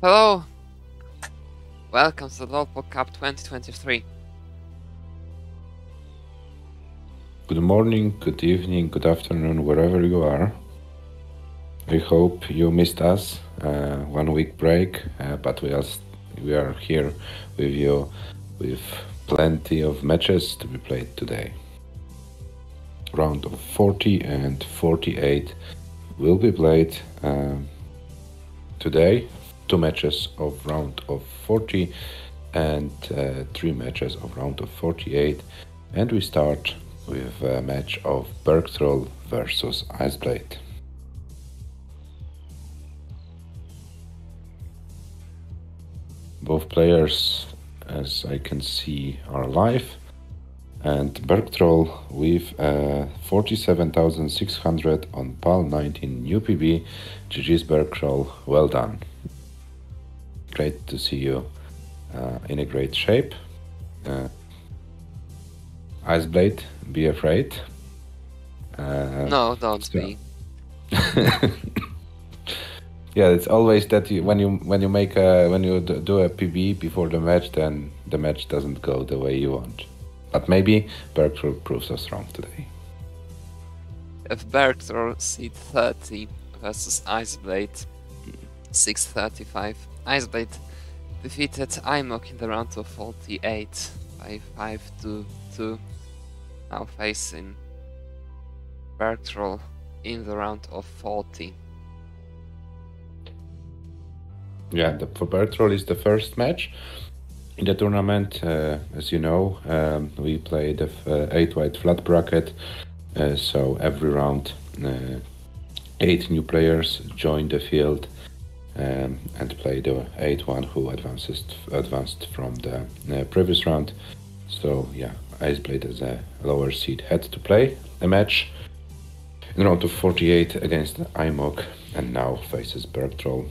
Hello, welcome to the World Cup 2023. Good morning, good evening, good afternoon, wherever you are. I hope you missed us. 1 week break, but we are here with you with plenty of matches to be played today. Round of 40 and 48 will be played today. 2 matches of round of 40 and 3 matches of round of 48. And we start with a match of BERGTROLL versus ICEBLADE. Both players, as I can see, are live, and BERGTROLL with 47,600 on PAL 19 UPB. GG's BERGTROLL, well done. Great to see you in a great shape. ICEBLADE, be afraid. No, don't be. Yeah, it's always that when you do a PB before the match, then the match doesn't go the way you want. But maybe BERGTROLL proves us wrong today. If BERGTROLL seed 30 versus ICEBLADE 635, ICEBLADE defeated IMOC in the round of 48 by 5-2. Now facing BERGTROLL in the round of 40. Yeah, for BERGTROLL is the first match in the tournament. As you know, we play the 8-wide flat bracket, so every round 8 new players join the field and play the 8-1 who advanced from the previous round. So yeah, ICEBLADE as a lower seed had to play a match in round of 48 against IMOC and now faces BERGTROLL.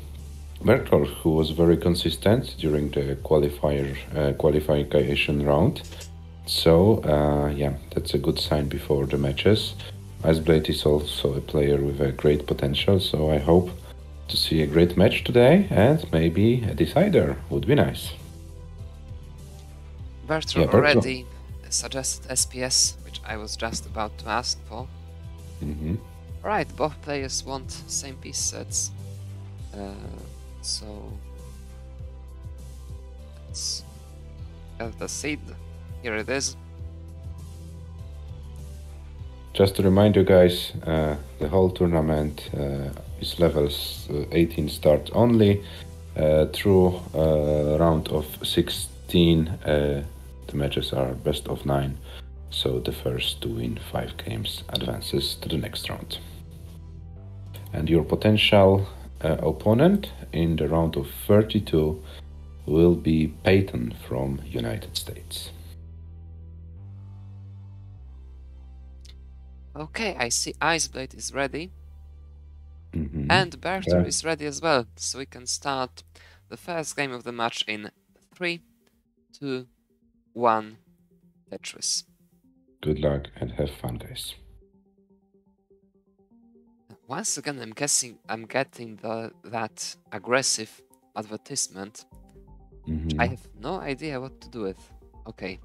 BERGTROLL, who was very consistent during the qualification round. So yeah, that's a good sign before the matches. ICEBLADE is also a player with a great potential, so I hope to see a great match today, and maybe a decider would be nice. BERGTROLL already suggested SPS, which I was just about to ask for. Right, both players want same piece sets. So let's get the seed. Here it is. Just to remind you guys, the whole tournament is levels 18 start only. Through round of 16, the matches are best of 9. So the first to win 5 games advances to the next round. And your potential opponent in the round of 32 will be Peyton from United States. Okay, I see ICEBLADE is ready. And BERGTROLL is ready as well, so we can start the first game of the match in 3, 2, 1, Tetris. Good luck and have fun, guys. Once again, I'm getting that aggressive advertisement. I have no idea what to do with. Okay,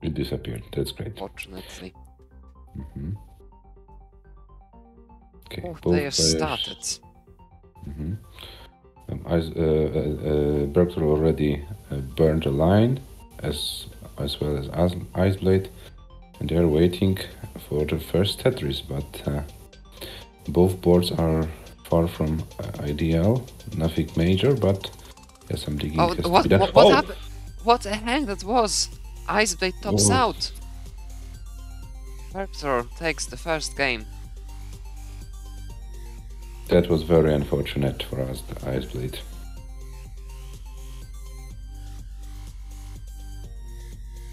it disappeared. That's great. Fortunately. Okay, both players started. BERGTROLL already burned a line, as well as ICEBLADE, and they are waiting for the first Tetris, but both boards are far from ideal. Nothing major, but yeah, some digging has to be done. What happened? What a hang that was! ICEBLADE tops out. BERGTROLL takes the first game. That was very unfortunate for us, the ICEBLADE.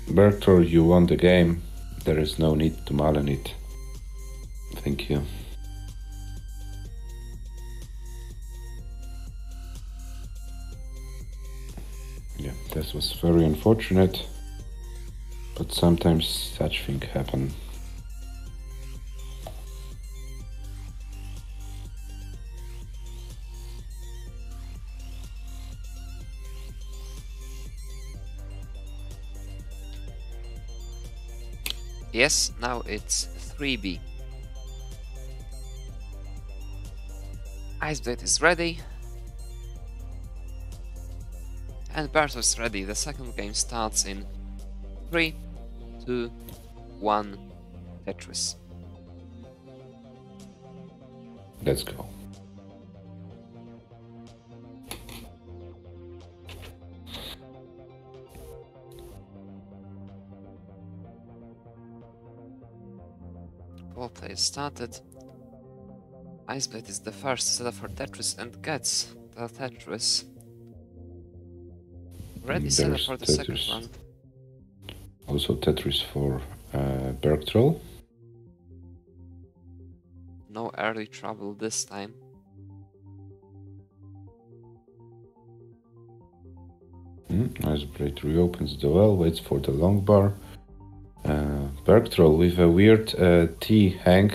BERGTROLL, you won the game. There is no need to mullen it. Thank you. Yeah, this was very unfortunate, but sometimes such things happen. Yes, now it's 3B. ICEBLADE is ready. And BERGTROLL is ready. The second game starts in 3, 2, 1, Tetris. Let's go. Ball play started. ICEBLADE is the first setup for Tetris and gets the Tetris. Ready setup for the second one. Also Tetris for BERGTROLL. No early trouble this time. ICEBLADE reopens the well, waits for the long bar. BERGTROLL with a weird T hang.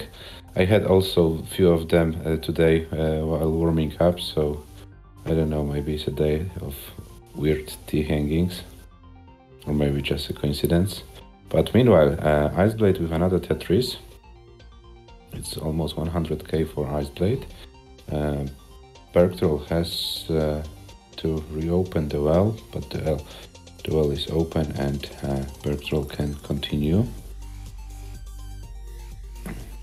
I had also a few of them today while warming up, so I don't know, maybe it's a day of weird T hangings, or maybe just a coincidence. But meanwhile, ICEBLADE with another Tetris. It's almost 100k for ICEBLADE. BERGTROLL has to reopen the well, but the well is open and BERGTROLL can continue.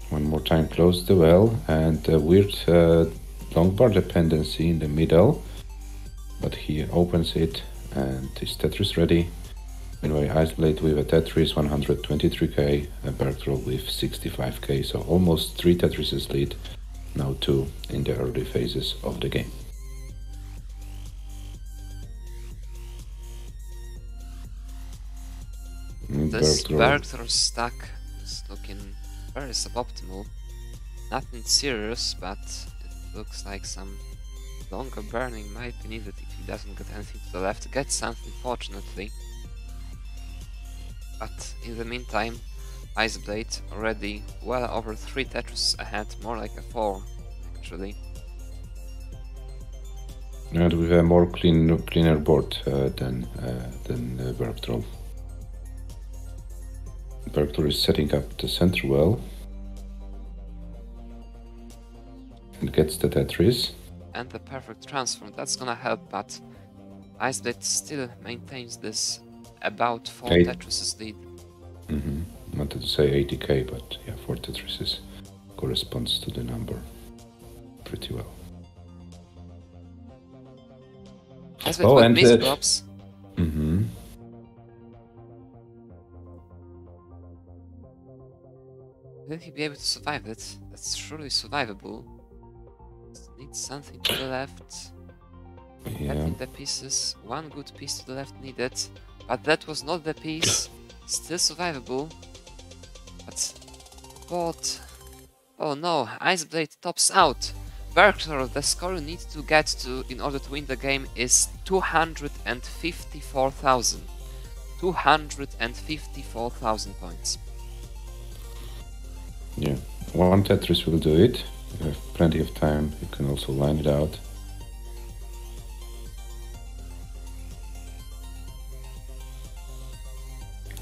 One more time, close the well, and a weird long bar dependency in the middle, but he opens it and is Tetris ready. Anyway, ICEBLADE with a Tetris 123k and BERGTROLL with 65k, so almost 3 Tetrises lead, now 2 in the early phases of the game. This BERGTROLL stack is looking very suboptimal. Nothing serious, but it looks like some longer burning might be needed if he doesn't get anything to the left. Gets something, fortunately. But in the meantime, ICEBLADE already well over 3 Tetris ahead, more like a 4 actually. And with a more cleaner board than BERGTROLL. BERGTROLL is setting up the center well and gets the Tetris. And the perfect transform, that's gonna help, but ICEBLADE still maintains this about 4 Tetrises lead. Wanted to say 80k, but yeah, 4 Tetrises corresponds to the number pretty well. ICEBLADE with miss drops. Will he be able to survive it? That's surely survivable. Needs something to the left. Getting the pieces. One good piece to the left needed. But that was not the piece. Still survivable. But... oh no, ICEBLADE tops out. BERGTROLL, the score you need to get to in order to win the game is 254,000. 254,000 points. Yeah, 1 Tetris will do it. You have plenty of time, you can also line it out.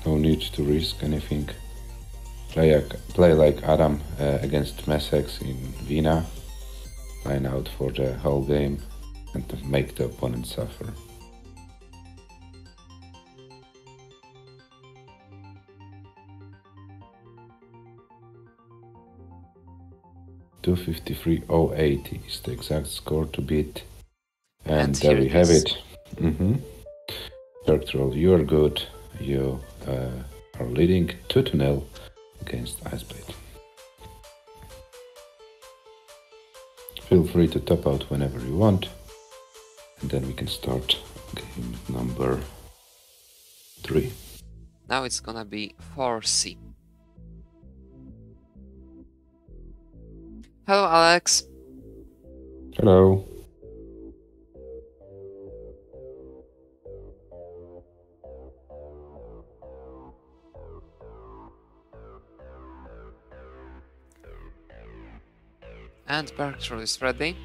No need to risk anything. Play like Adam against Messex in Vienna. Line out for the whole game and to make the opponent suffer. $253.080 is the exact score to beat. And there we have it. BERGTROLL, you are good. You are leading 2-0 against ICEBLADE. Feel free to top out whenever you want. And then we can start game number 3. Now it's gonna be 4C. Hello, Alex. Hello. And BERGTROLL is ready.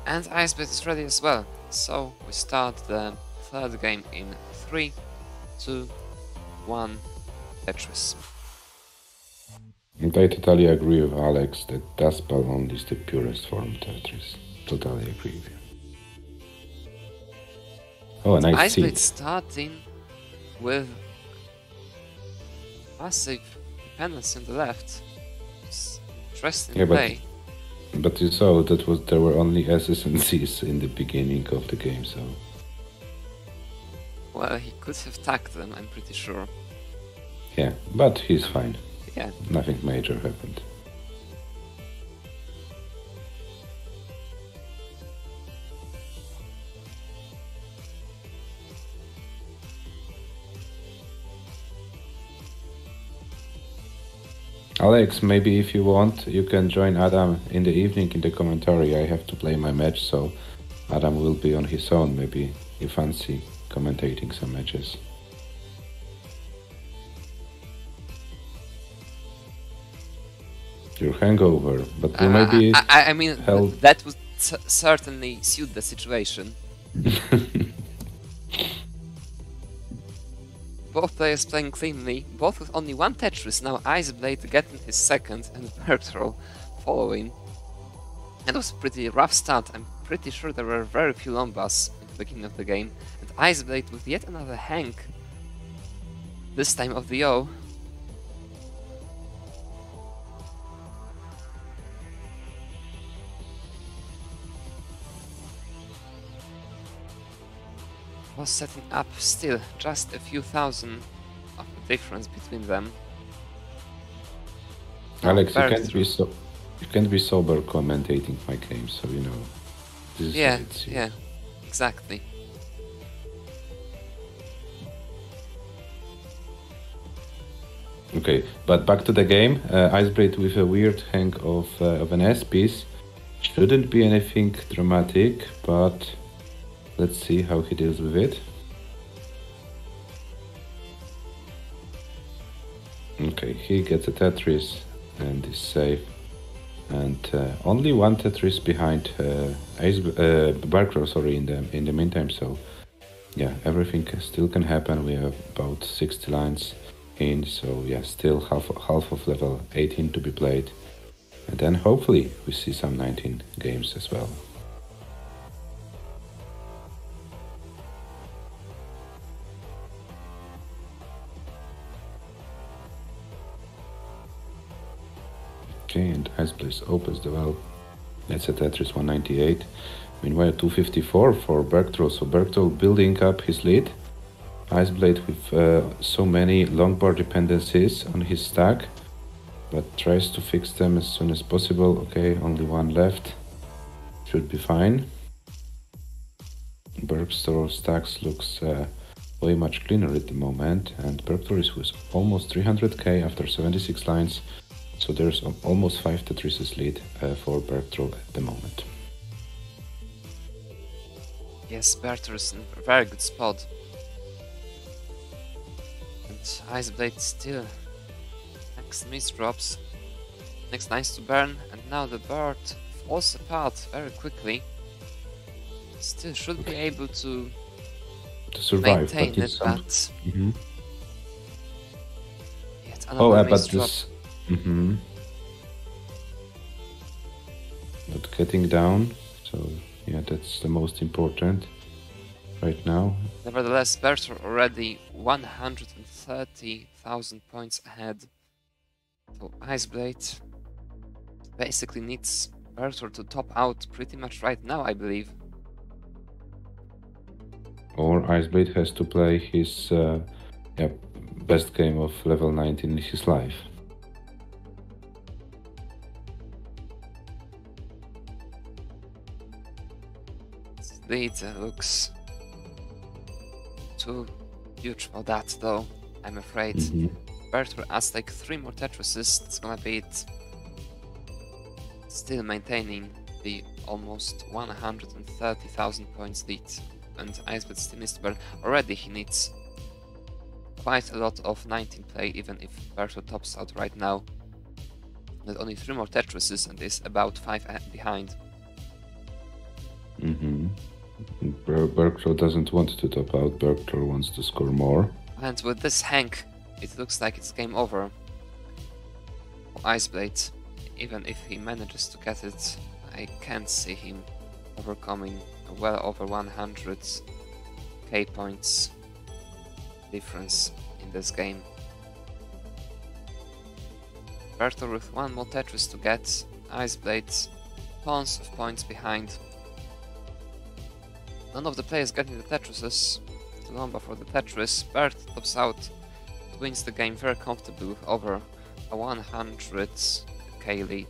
And ICEBLADE is ready as well. So we start the third game in 3, 2, 1, Tetris. And I totally agree with Alex that Dust Ballon is the purest form of Tetris. Totally agree with you. Oh, nice seed. ICEBLADE starting with massive dependency on the left. It's interesting play. But you saw that there were only S's and C's in the beginning of the game, so... Well, he could have tagged them, I'm pretty sure. Yeah, but he's fine. Yeah. Nothing major happened. Alex, maybe if you want, you can join Adam in the evening in the commentary. I have to play my match, so Adam will be on his own. Maybe you fancy commentating some matches. Your hangover, but you maybe... I mean, that would certainly suit the situation. Both players playing cleanly, both with only one Tetris. Now ICEBLADE getting his second and BERGTROLL following. It was a pretty rough start. I'm pretty sure there were very few Lombas in the beginning of the game. And ICEBLADE with yet another Hank. This time of the O. Was setting up still just a few thousand of the difference between them. Alex, you can't be sober commentating my game, so you know. This is yeah, exactly. Okay, but back to the game. ICEBLADE with a weird hang of an S piece. Shouldn't be anything dramatic, but let's see how he deals with it. Okay, he gets a Tetris and is safe. And only one Tetris behind BERGTROLL, sorry, in the meantime. So yeah, everything still can happen. We have about 60 lines in, so yeah, still half of level 18 to be played. And then hopefully we see some 19 games as well. Okay, and ICEBLADE opens the well. That's a Tetris 198. Meanwhile, 254 for BERGTROLL. So BERGTROLL building up his lead. ICEBLADE with so many long bar dependencies on his stack, but tries to fix them as soon as possible. Okay, only one left. Should be fine. BERGTROLL stacks looks way much cleaner at the moment, and BERGTROLL is with almost 300k after 76 lines. So there's almost 5 Tetrises lead for BERGTROLL at the moment. Yes, BERGTROLL is in a very good spot. And ICEBLADE still next miss drops. Next lines to burn, and now the bird falls apart very quickly. Still should be able to survive, maintain it, but yet oh, another but miss drop. Not getting down, so yeah, that's the most important right now. Nevertheless, BERGTROLL already 130,000 points ahead. So ICEBLADE basically needs BERGTROLL to top out pretty much right now, I believe. Or ICEBLADE has to play his best game of level 19 in his life. Lead looks too huge for that, though, I'm afraid. BERGTROLL adds like 3 more Tetrises, it's gonna be it. Still maintaining the almost 130,000 points lead, and ICEBLADE still needs to burn. Already he needs quite a lot of 19 play, even if BERGTROLL tops out right now. There's only 3 more Tetrises and is about 5 behind. BERGTROLL doesn't want to top out. BERGTROLL wants to score more. And with this Hank, it looks like it's game over for ICEBLADE. Even if he manages to get it, I can't see him overcoming well over 100k points difference in this game. BERGTROLL with one more Tetris to get. ICEBLADE tons of points behind. None of the players getting the Tetrises. Lomba for the Tetris. Bert tops out, wins the game very comfortably with over a 100k lead.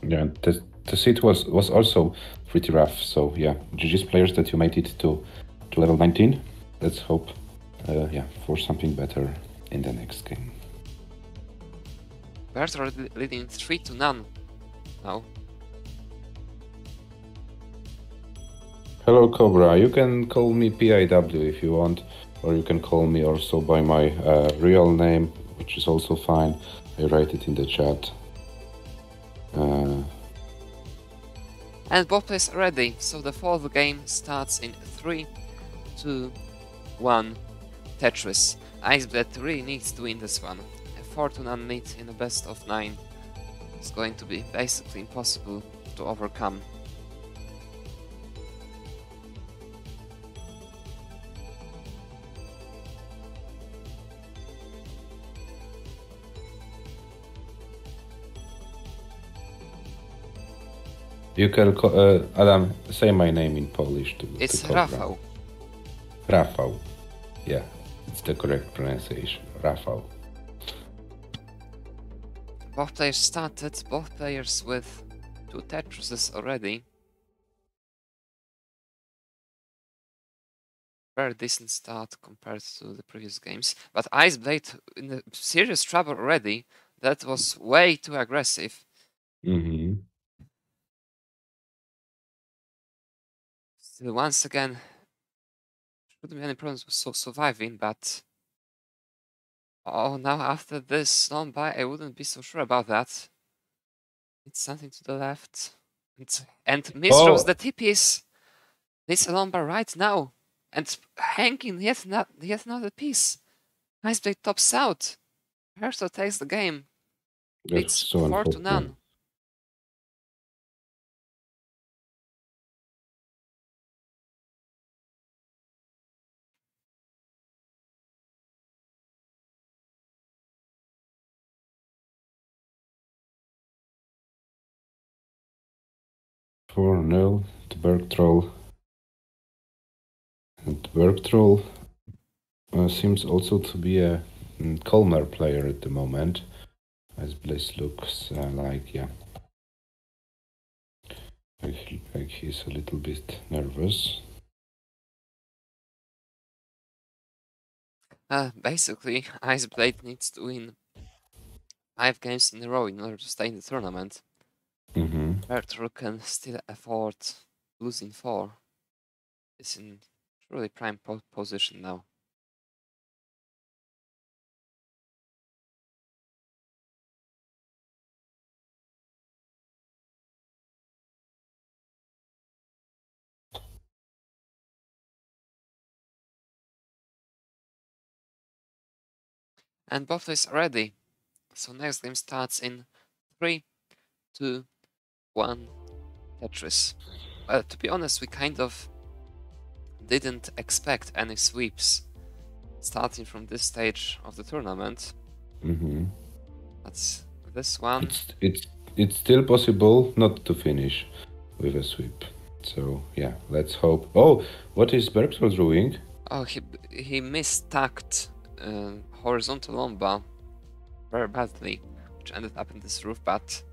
Yeah, the seat was also pretty rough. So yeah, GG's players that you made it to level 19. Let's hope, for something better in the next game. BERGTROLL leading 3-0 now. Hello Cobra, you can call me PIW if you want, or you can call me also by my real name, which is also fine. I write it in the chat. And both players are ready, so the fourth game starts in 3, 2, 1. Tetris. ICEBLADE really needs to win this one. A 4-0 lead in a best of 9 is going to be basically impossible to overcome. You can Adam, say my name in Polish to It's to Cobra. Rafał. Rafał. Yeah, it's the correct pronunciation. Rafał. Both players started, both players with 2 Tetrises already. Very decent start compared to the previous games. But ICEBLADE in serious trouble already. That was way too aggressive. Still, once again, shouldn't be any problems with surviving, but oh, now after this long by, I wouldn't be so sure about that. It's something to the left, and misdrops the TPs. This Lomba right now, and hanging yet another piece. ICEBLADE tops out. BERGTROLL takes the game. It's so 4-0. 4-0 to BERGTROLL. And BERGTROLL seems also to be a calmer player at the moment, as Bliss looks like he's a little bit nervous. Basically, ICEBLADE needs to win 5 games in a row in order to stay in the tournament. BERGTROLL can still afford losing 4. It's in truly prime position now. And both players are ready. So next game starts in 3, 2, 1. Tetris. Well, to be honest, we kind of didn't expect any sweeps starting from this stage of the tournament. That's this one. It's still possible not to finish with a sweep. So yeah, let's hope. Oh, what is BERGTROLL doing? Oh, he mistacked horizontal Lomba very badly, which ended up in this roof. But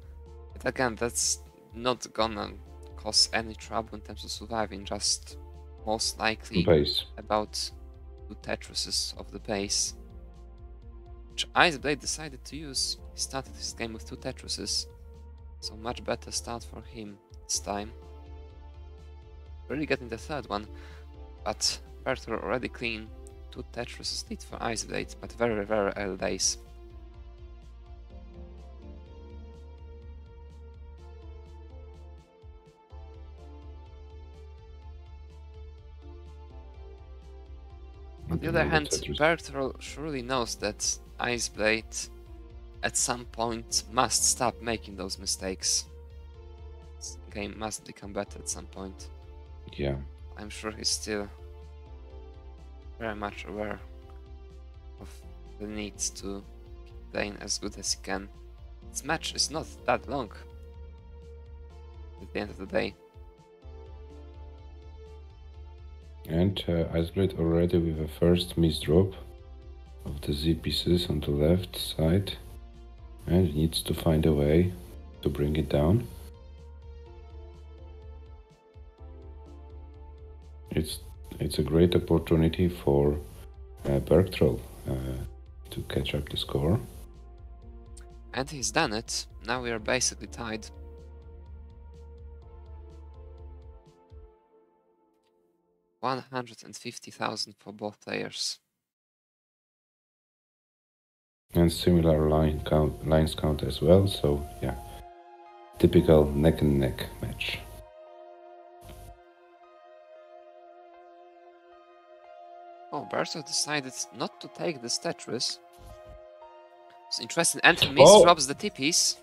again, that's not gonna cause any trouble in terms of surviving. Just most likely about 2 Tetrises of the base, which ICEBLADE decided to use. He started his game with 2 Tetrises, so much better start for him this time. Really getting the third one, but BERGTROLL already clean. 2 Tetrises lead for ICEBLADE, but very early days. the other hand, BERGTROLL surely knows that ICEBLADE at some point must stop making those mistakes. This game must become better at some point. Yeah. I'm sure he's still very much aware of the need to keep playing as good as he can. This match is not that long at the end of the day. And ICEBLADE already with a first misdrop of the Z pieces on the left side, and needs to find a way to bring it down. It's a great opportunity for BERGTROLL to catch up the score. And he's done it. Now we are basically tied. $150,000 for both players. And similar lines count as well, so yeah. Typical neck and neck match. Oh, BERGTROLL decided not to take this Tetris. It's interesting. Anthony drops the T-piece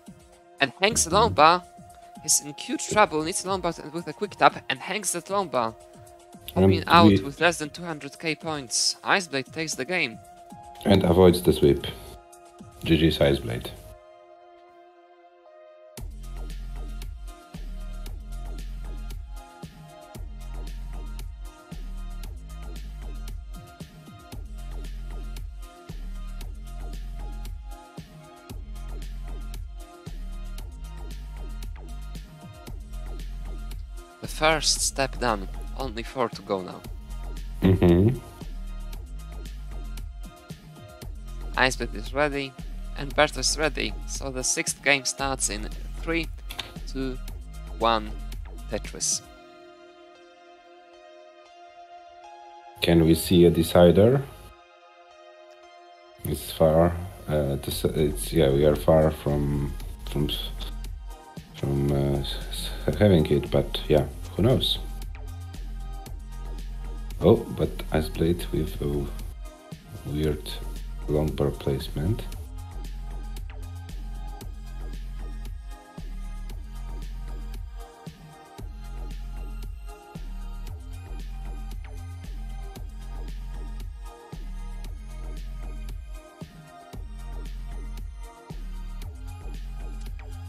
and hangs the long bar. He's in huge trouble, needs a long bar with a quick tap and hangs that long bar. Popping out with less than 200k points. ICEBLADE takes the game. And avoids the sweep. GG's ICEBLADE. The first step done. Only 4 to go now. ICEBLADE is ready, and BERGTROLL is ready. So the 6th game starts in 3, 2, 1, Tetris. Can we see a decider? It's far. We are far from having it, but yeah, who knows? Oh, but ICEBLADE with a weird long bar placement.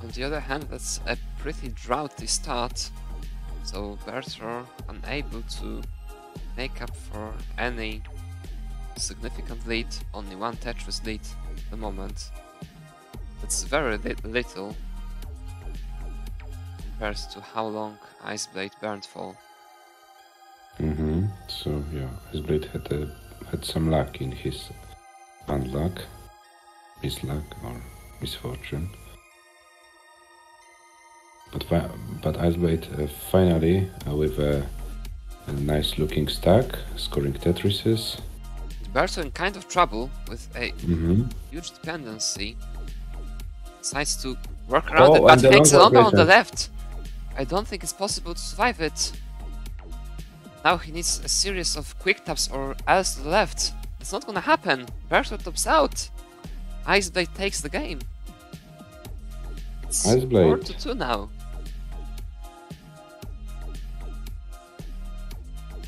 On the other hand, that's a pretty droughty start, so BERGTROLL unable to make up for any significant lead, only one Tetris lead at the moment. That's very little compared to how long ICEBLADE burned for. So yeah, ICEBLADE had some luck in his unluck, misluck or misfortune. But ICEBLADE finally with a nice looking stack, scoring Tetrises. BERGTROLL in kind of trouble with a huge dependency. Decides to work around it, but takes a long bar on the left. I don't think it's possible to survive it. Now he needs a series of quick taps or else to the left. It's not gonna happen. BERGTROLL tops out. ICEBLADE takes the game. It's 4-2 now.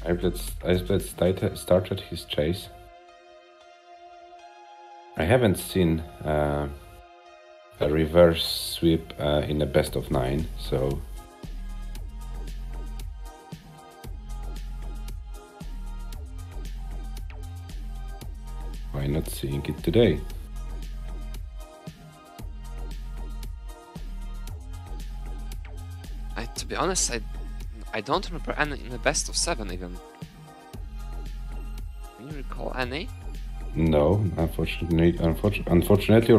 ICEBLADE started his chase. I haven't seen a reverse sweep in a best of 9, so why not seeing it today? To be honest, I don't remember any in the best of 7 even. Can you recall any? No, unfortunately or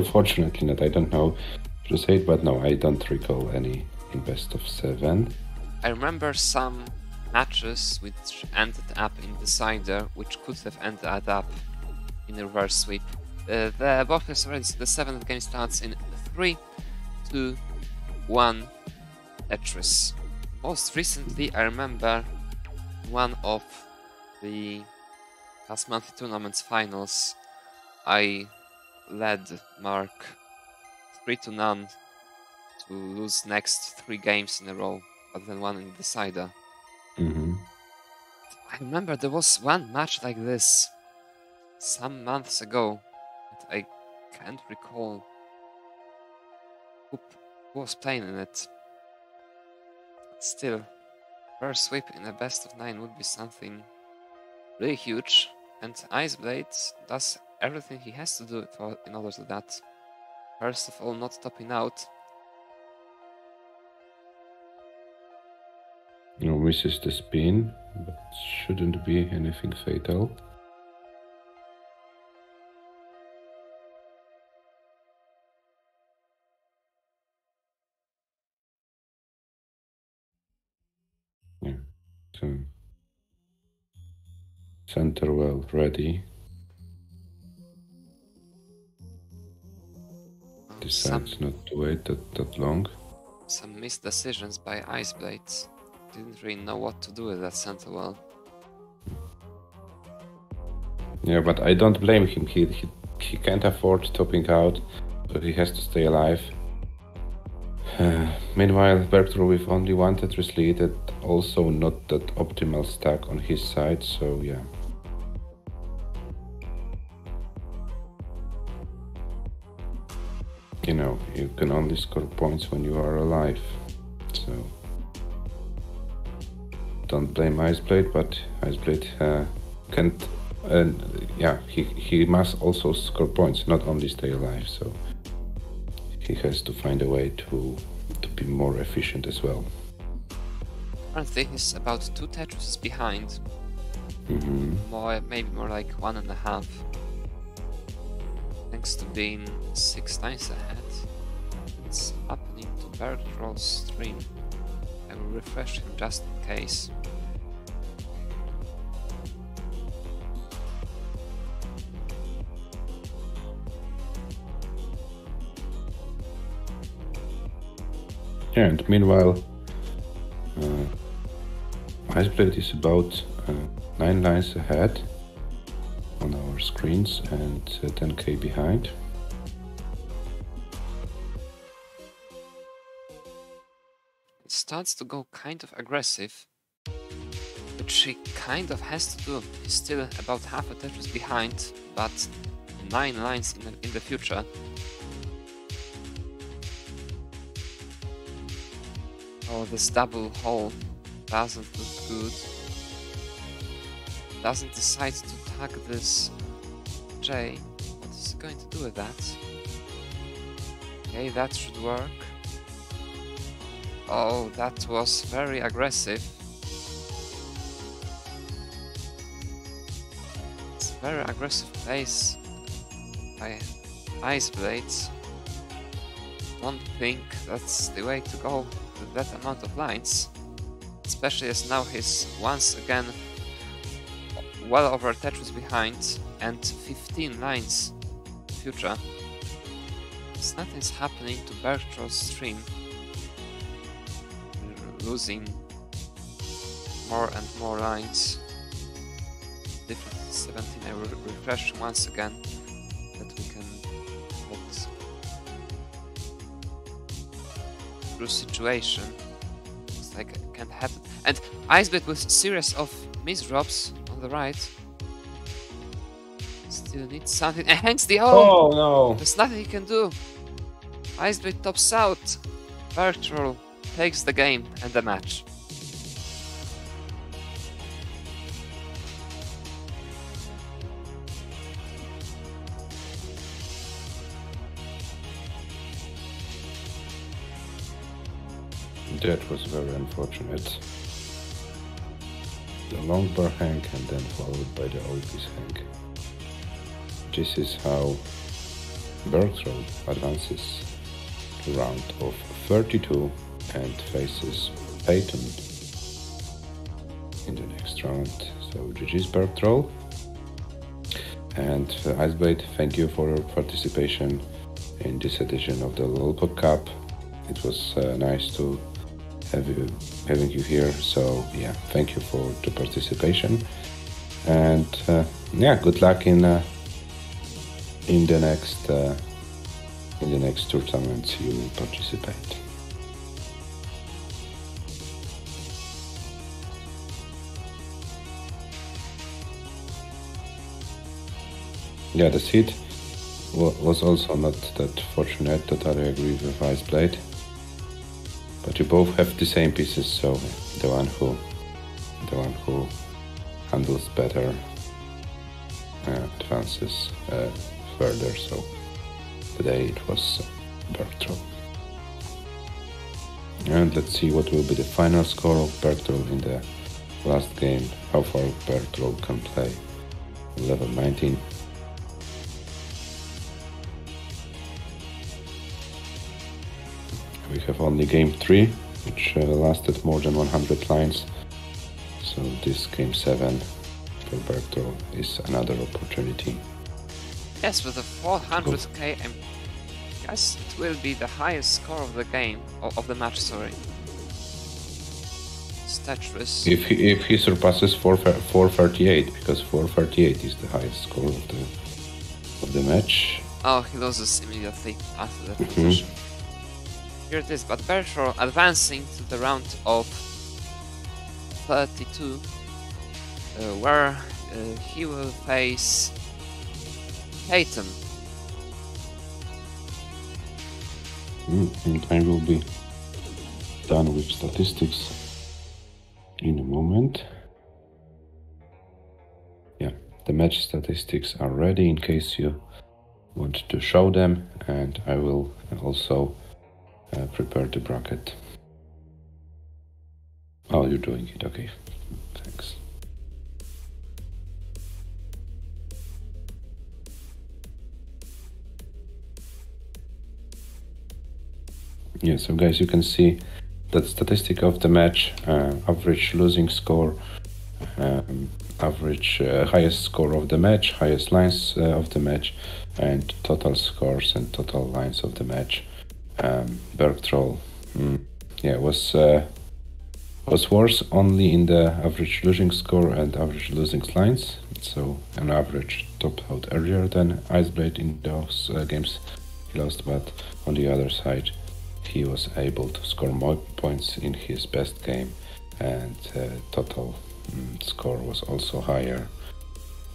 fortunately not. I don't know to say it, but no, I don't recall any in best of 7. I remember some matches which ended up in decider, which could have ended up in a reverse sweep. The both is ready, so the 7th game starts in 3, 2, 1, Tetris. Most recently, I remember one of the last month tournament's finals, I led Mark 3-0 to lose next 3 games in a row, but then one in the decider. I remember there was one match like this some months ago, but I can't recall who was playing in it. Still, first sweep in a best of 9 would be something really huge, and ICEBLADE does everything he has to do in order to that. First of all, not topping out. Misses the spin, but shouldn't be anything fatal. Yeah, so center well ready. Decides not to wait that long. Some missed decisions by ICEBLADE. Didn't really know what to do with that center well. Yeah, but I don't blame him. He can't afford topping out, so he has to stay alive. Meanwhile, BERGTROLL with only 1 Tetris lead, and also not that optimal stack on his side, so yeah. You know, you can only score points when you are alive, so don't blame ICEBLADE, but ICEBLADE can't, yeah, he must also score points, not only stay alive, so he has to find a way to be more efficient as well. Currently he's about 2 Tetris behind. Maybe more like 1.5. Thanks to being 6 lines ahead. It's happening to BERGTROLL's stream. I will refresh him just in case. Yeah, and meanwhile, ICEBLADE is about 9 lines ahead on our screens and 10k behind. It starts to go kind of aggressive, which he kind of has to do. He's still about half a Tetris behind, but 9 lines in the future. Oh, this double hole doesn't look good. Doesn't decide to tag this J. What is he going to do with that? Okay, that should work. Oh, that was very aggressive. It's a very aggressive place by ICEBLADE. Don't think that's the way to go with that amount of lines, especially as now he's once again well over Tetris behind and 15 lines in the future. Nothing's happening to BERGTROLL's stream. We're losing more and more lines. Different 17. I will refresh once again that we can get through situation. Looks like it can't happen. And ICEBLADE with series of misdrops on the right. Still needs something. And hence the Oh no! There's nothing he can do. ICEBLADE tops out. BERGTROLL takes the game and the match. That was very unfortunate. The long bar hang and then followed by the all-piece hang. This is how BERGTROLL advances to round of 32 and faces Peyton in the next round. So GG's BERGTROLL. And ICEBLADE, thank you for your participation in this edition of the Lollipop Cup. It was nice to having you here, so yeah, thank you for the participation. And yeah, good luck in the next tournaments you will participate. Yeah, the seed was also not that fortunate. Totally agree with ICEBLADE. But you both have the same pieces, so the one who handles better advances further. So today it was BERGTROLL. And let's see what will be the final score of BERGTROLL in the last game. How far BERGTROLL can play. Level 19. We have only game 3, which lasted more than 100 lines. So this game 7 for BERGTROLL is another opportunity. Yes, with a 400k, I guess it will be the highest score of the game, of the match, sorry. It's Tetris. If he surpasses 438, because 438 is the highest score of the match. Oh, he loses immediately after that position. Here it is, but BERGTROLL advancing to the round of 32, where he will face Peyton. And I will be done with statistics in a moment. Yeah, the match statistics are ready in case you want to show them, and I will also prepare the bracket. Oh, you're doing it, okay. Thanks. Yeah, so guys, you can see that statistic of the match, average losing score, average highest score of the match, highest lines of the match, and total scores and total lines of the match. BERGTROLL, yeah, was worse only in the average losing score and average losing lines. So an average topped out earlier than ICEBLADE in those games he lost, but on the other side, he was able to score more points in his best game, and total score was also higher.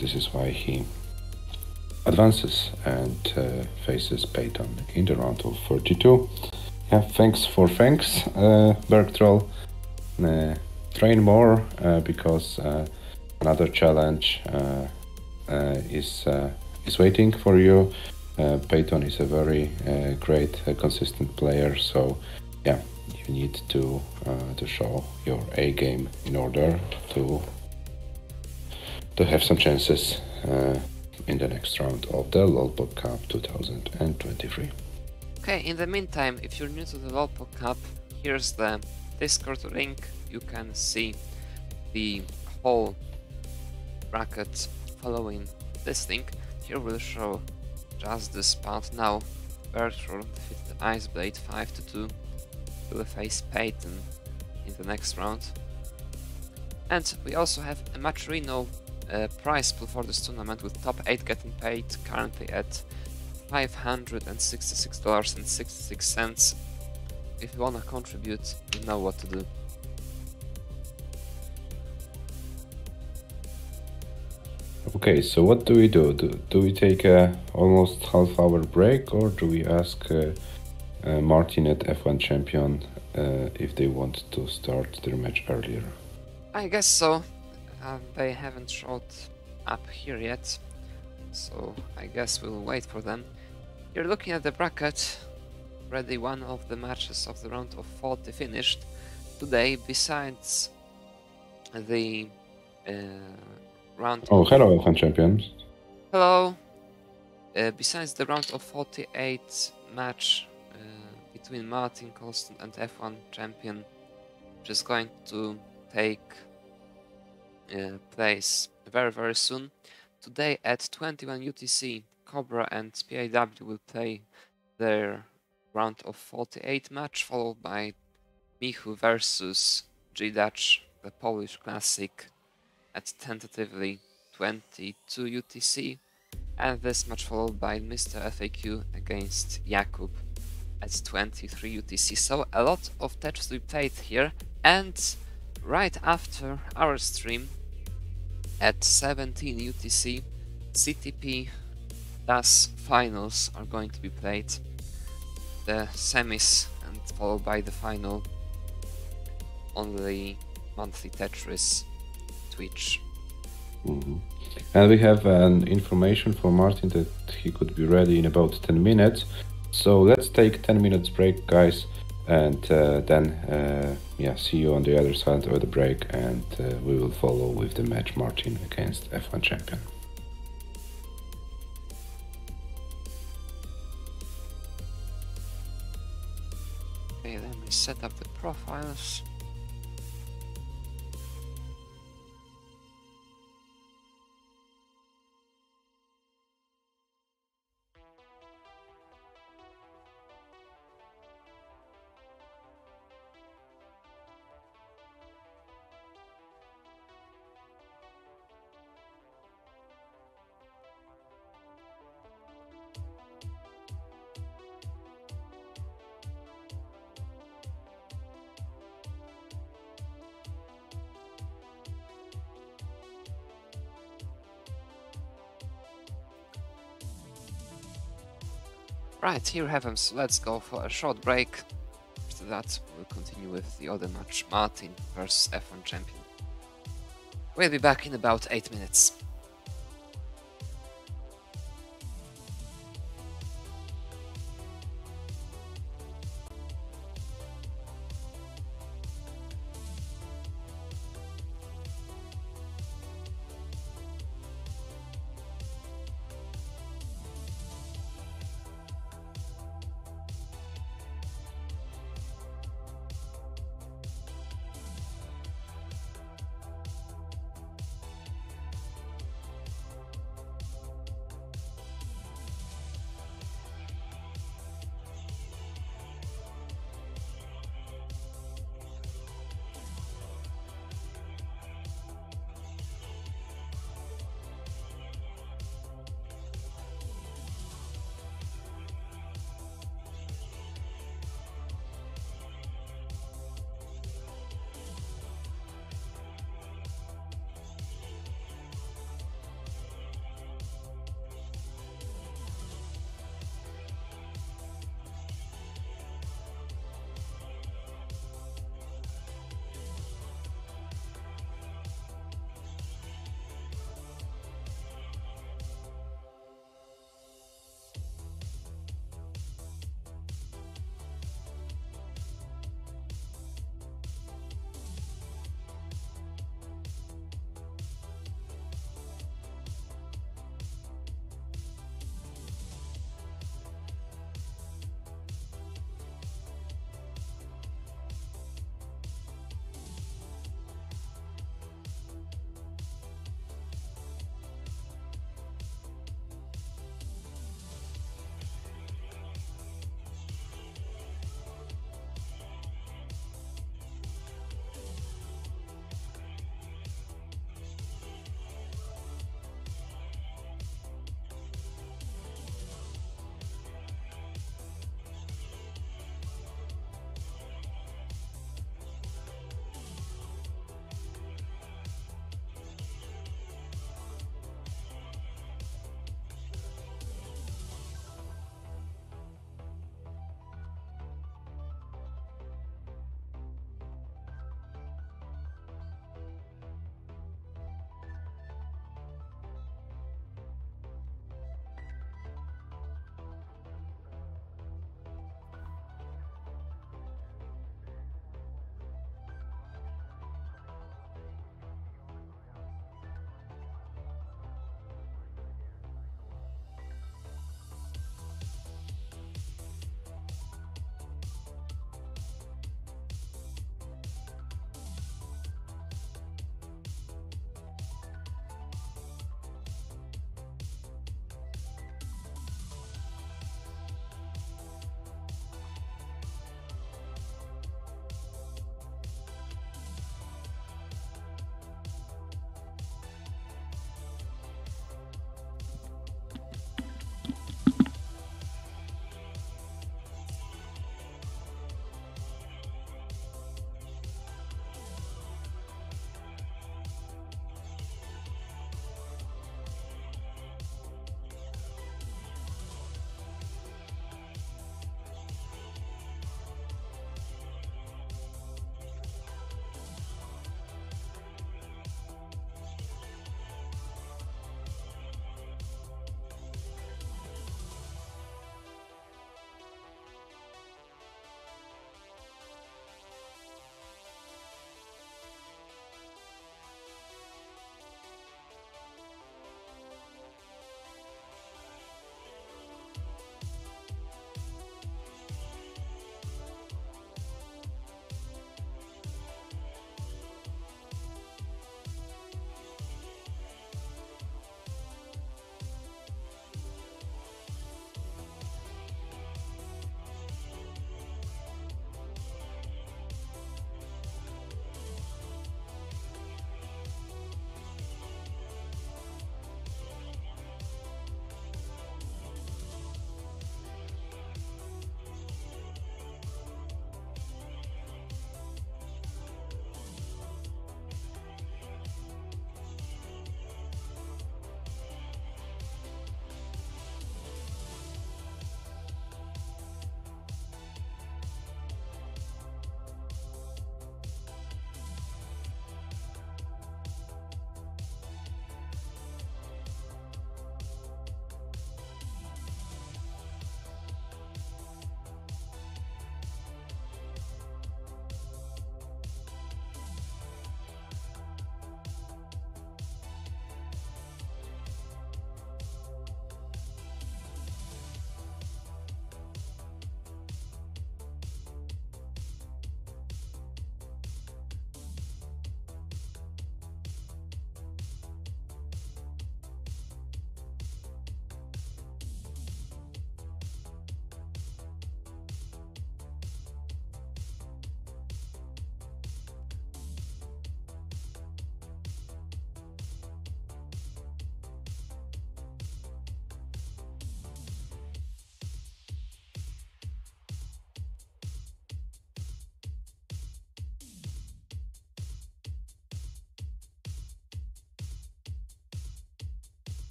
This is why he advances and faces Peyton in the round of 42. Yeah, thanks, BERGTROLL. Train more because another challenge is waiting for you. Peyton is a very great, consistent player, so yeah, you need to show your A game in order to have some chances in the next round of the Lolpop Cup 2023. Okay, in the meantime, if you're new to the Lolpop Cup, here's the Discord link. You can see the whole bracket following this link. Here we'll show just this part now. BERGTROLL defeated ICEBLADE 5-2. Will face Peyton in the next round. And we also have a Matcherino prize pool for this tournament, with top 8 getting paid currently at $566.66. If you wanna contribute, you know what to do. Okay, so what do we do? Do we take a almost half-hour break, or do we ask Martin at F1CHAMPION if they want to start their match earlier? I guess so. They haven't showed up here yet, so I guess we'll wait for them. You're looking at the bracket. Already one of the matches of the round of 40 finished today, besides the round. Oh, hello, F1CHAMPION. Hello. Besides the round of 48 match between Martin Colston and F1CHAMPION, which is going to take place very, very soon. Today at 21 UTC, Cobra and PAW will play their round of 48 match, followed by Michu versus G-Dutch, the Polish classic, at tentatively 22 UTC, and this match followed by Mr. FAQ against Jakub at 23 UTC. So a lot of Tetris we played here, and right after our stream at 17 UTC, CTP DAS finals are going to be played. The semis and followed by the final on the monthly Tetris Twitch. And we have an information for Martin that he could be ready in about 10 minutes. So let's take 10 minutes break, guys, and then see you on the other side of the break, and we will follow with the match Martin against F1 Champion. Okay, then we set up the profiles. Right, here we have him, so let's go for a short break. After that, we'll continue with the other match, Martin versus F1 Champion. We'll be back in about 8 minutes.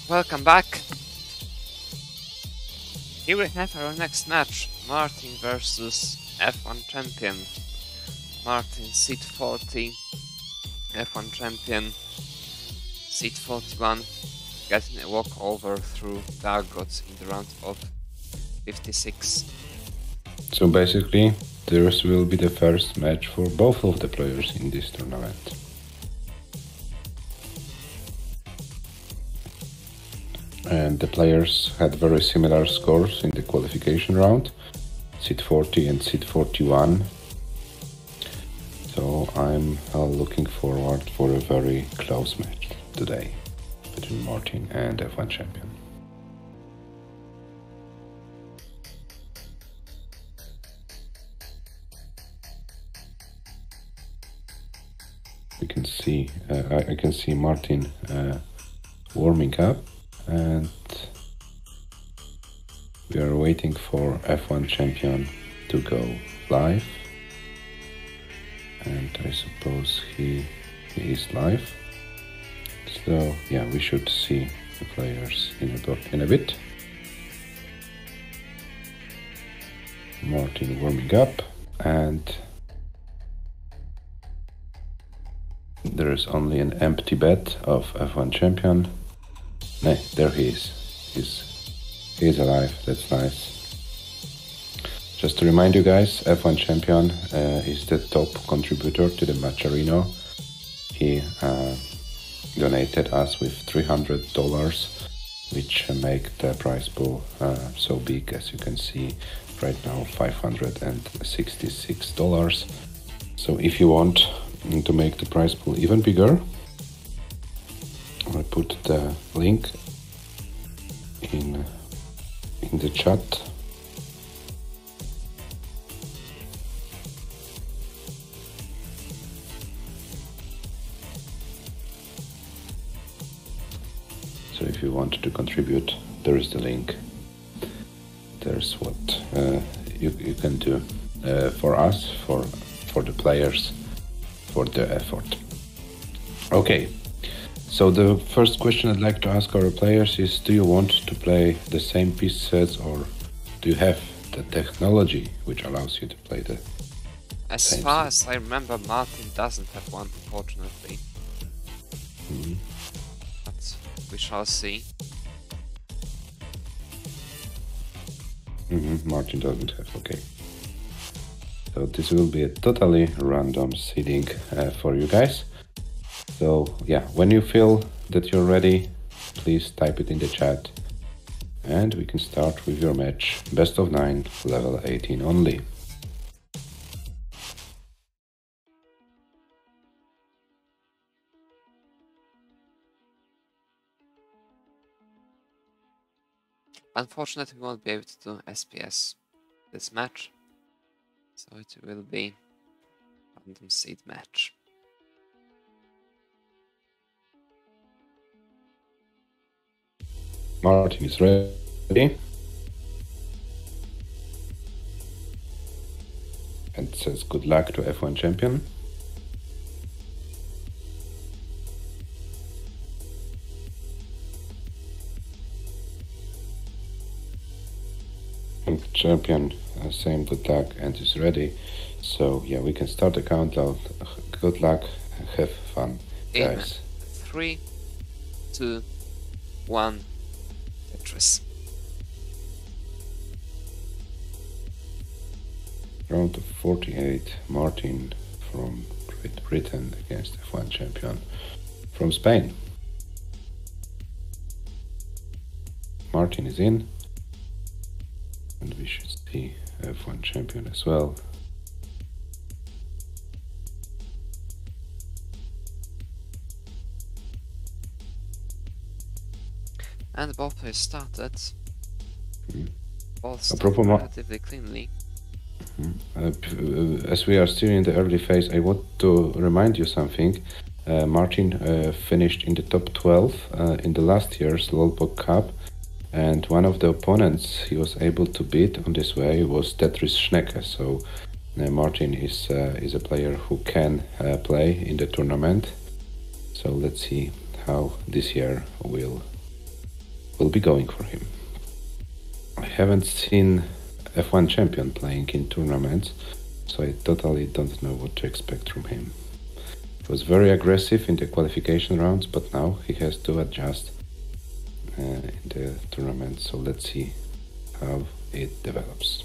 Welcome back. Here we have our next match, Martin versus F1 Champion. Martin seat 40, F1 Champion seat 41, getting a walkover through Dargot in the round of 56. So basically, this will be the first match for both of the players in this tournament. And the players had very similar scores in the qualification round, seat 40 and seat 41. So I'm looking forward for a very close match today between Martin and F1 Champion. We can see, I can see Martin warming up, and we are waiting for F1 Champion to go live. And I suppose he is live. So yeah, we should see the players in a bit. Martin warming up, and there is only an empty bed of F1 Champion. No, there he is. He's alive. That's nice. Just to remind you guys, F1 Champion is the top contributor to the Matcherino. He donated us with $300, which make the prize pool so big, as you can see right now, $566. So if you want to make the prize pool even bigger, I'll put the link in the chat. So if you want to contribute, there is the link. There's what you can do for us, for the players, for the effort. Okay. So the first question I'd like to ask our players is, do you want to play the same piece sets, or do you have the technology which allows you to play the As far as I remember, Martin doesn't have one, unfortunately. But we shall see. Martin doesn't have, okay. So this will be a totally random seeding for you guys. So yeah, when you feel that you're ready, please type it in the chat, and we can start with your match. Best of 9, level 18 only. Unfortunately, we won't be able to do SPS this match, so it will be random seed match. Martin is ready and says good luck to F1 Champion. Champion saying good luck and is ready. So yeah, we can start the countdown. Good luck, have fun, guys. 3, 2, 1. Tetris. Round of 48, Martin from Great Britain against F1 Champion from Spain. Martin is in, and we should see F1 Champion as well. And both players started. Both started relatively cleanly. As we are still in the early phase, I want to remind you something. Martin finished in the top 12 in the last year's Lolbog Cup, and one of the opponents he was able to beat on this way was Tetris Schnecke. So Martin is a player who can play in the tournament. So let's see how this year will will be going for him. I haven't seen F1 Champion playing in tournaments, so I totally don't know what to expect from him. He was very aggressive in the qualification rounds, but now he has to adjust in the tournament, so let's see how it develops.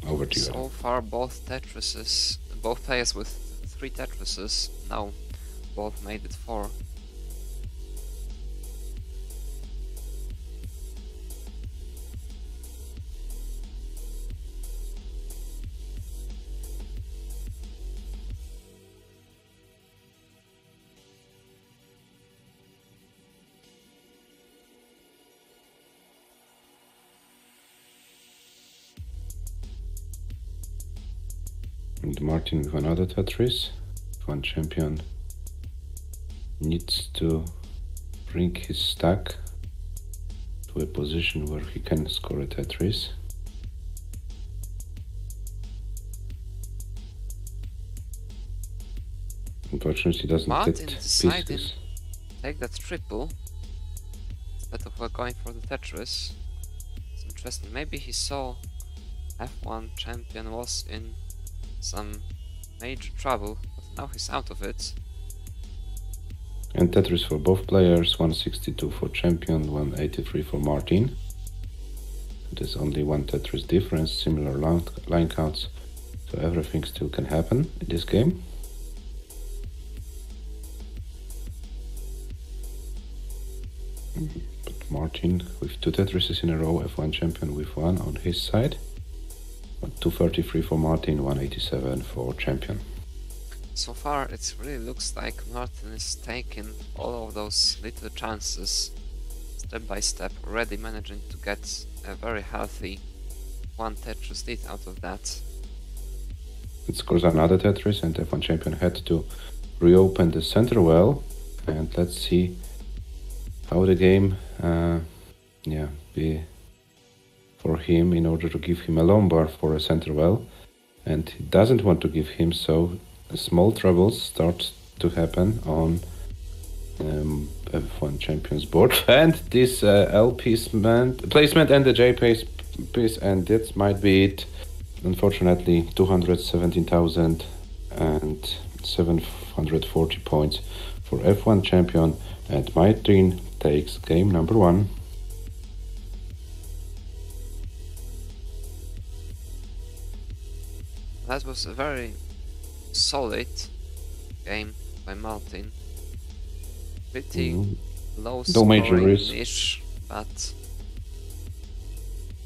Over to you. So far both players with 3 Tetrises, now both made it 4. And Martin with another Tetris. F1 Champion needs to bring his stack to a position where he can score a Tetris. Unfortunately, he doesn't Martin get decided pieces. to take that triple instead of going for the Tetris. It's interesting. Maybe he saw F1 Champion was in some major trouble, but now he's out of it. And Tetris for both players, 162 for Champion, 183 for Martin. There's only one Tetris difference, similar line counts, so everything still can happen in this game. But Martin with 2 Tetrises in a row, F1 Champion with 1 on his side. 233 for Martin, 187 for Champion. So far it really looks like Martin is taking all of those little chances step by step, already managing to get a very healthy 1 Tetris lead out of that. It scores another Tetris and F1 Champion had to reopen the center well, and let's see how the game be for him in order to give him a lumbar for a center well, and he doesn't want to give him, so small troubles start to happen on F1 Champion's board. And this L placement and the J piece, and that might be it. Unfortunately, 217,740 points for F1 Champion, and Martin takes game number 1. That was a very solid game by Martin. Pretty low scoring-ish, but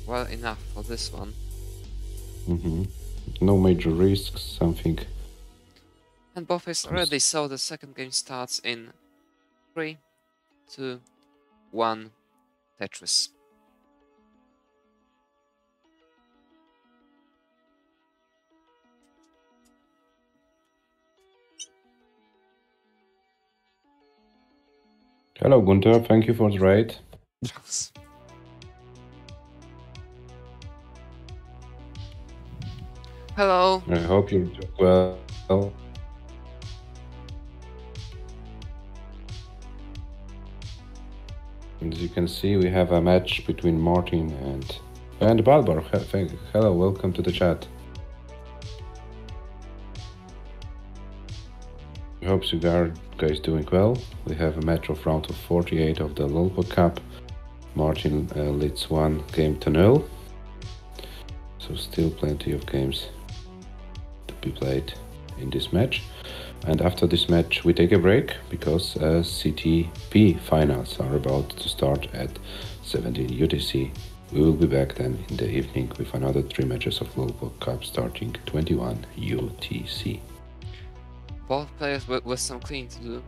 well enough for this one. No major risks, something. And both is already, so the second game starts in 3, 2, 1, Tetris. Hello Gunther, thank you for the raid. Hello. I hope you're doing well. As you can see, we have a match between Martin and Balbar. Hello, welcome to the chat. I hope you guys doing well. We have a match of round of 48 of the Lolpo Cup. Martin leads 1-0. So still plenty of games to be played in this match. And after this match we take a break because CTP finals are about to start at 17 UTC. We will be back then in the evening with another 3 matches of Lolpo Cup starting 21 UTC. Both players with some cleaning to do.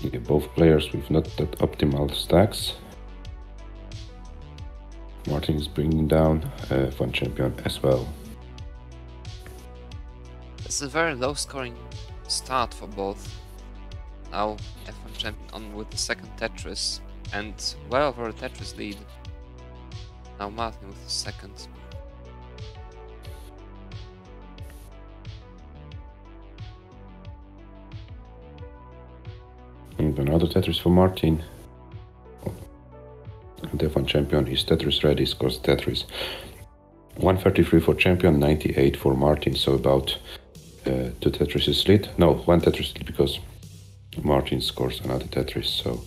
Yeah, both players with not that optimal stacks. Martin is bringing down F1 Champion as well. It's a very low scoring start for both. Now F1 Champion on with the second Tetris and well over a Tetris lead. Now Martin with the second. And another Tetris for Martin. And F1 Champion is Tetris ready, scores Tetris. 133 for Champion, 98 for Martin, so about 2 Tetris lead. No, 1 Tetris lead because Martin scores another Tetris, so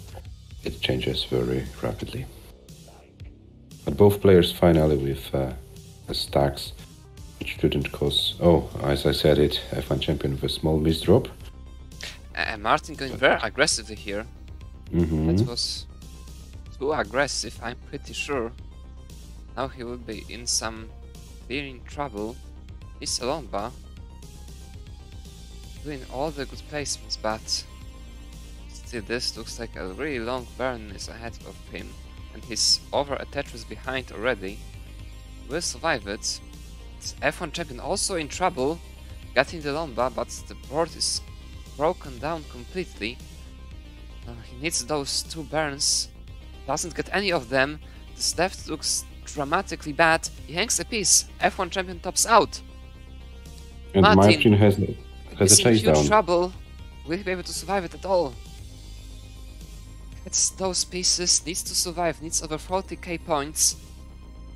it changes very rapidly. But both players finally with stacks, which didn't cause... Oh, as I said it, F1 Champion with a small misdrop. Martin going very aggressively here. That was too aggressive, I'm pretty sure. Now he will be in some clearing trouble. Is Alomba doing all the good placements, but still this looks like a really long burn is ahead of him, and he's over a Tetris behind already. Will survive it. It's F1 Champion also in trouble, getting the Lomba, but the board is broken down completely. He needs those 2 burns, doesn't get any of them. This left looks dramatically bad. He hangs a piece. F1 Champion tops out. And Martin has a chase down. Huge trouble. Will he be able to survive it at all? Gets those pieces, needs to survive, needs over 40k points.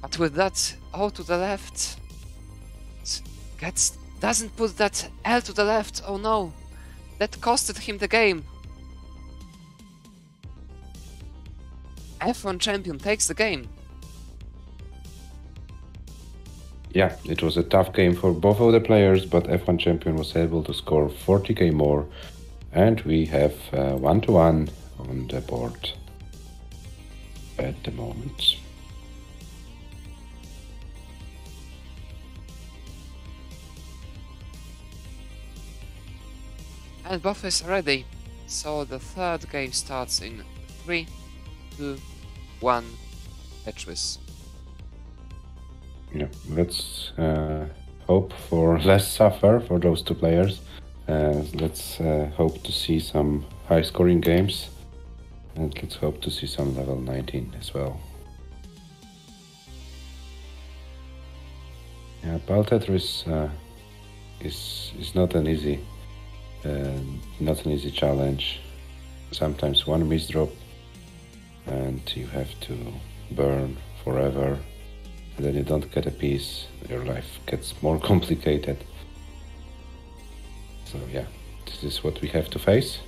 But with that O to the left, doesn't put that L to the left. Oh no, that costed him the game. F1 Champion takes the game. Yeah, it was a tough game for both of the players, but F1 Champion was able to score 40k more, and we have 1-1 on the board at the moment. And both is ready, so the third game starts in 3, 2, 1, Tetris. Yeah, let's hope for less suffer for those 2 players. Let's hope to see some high-scoring games, and let's hope to see some level 19 as well. Yeah, Ball Tetris is not an easy challenge. Sometimes one misdrop, and you have to burn forever. And then you don't get a piece, your life gets more complicated. So yeah, this is what we have to face.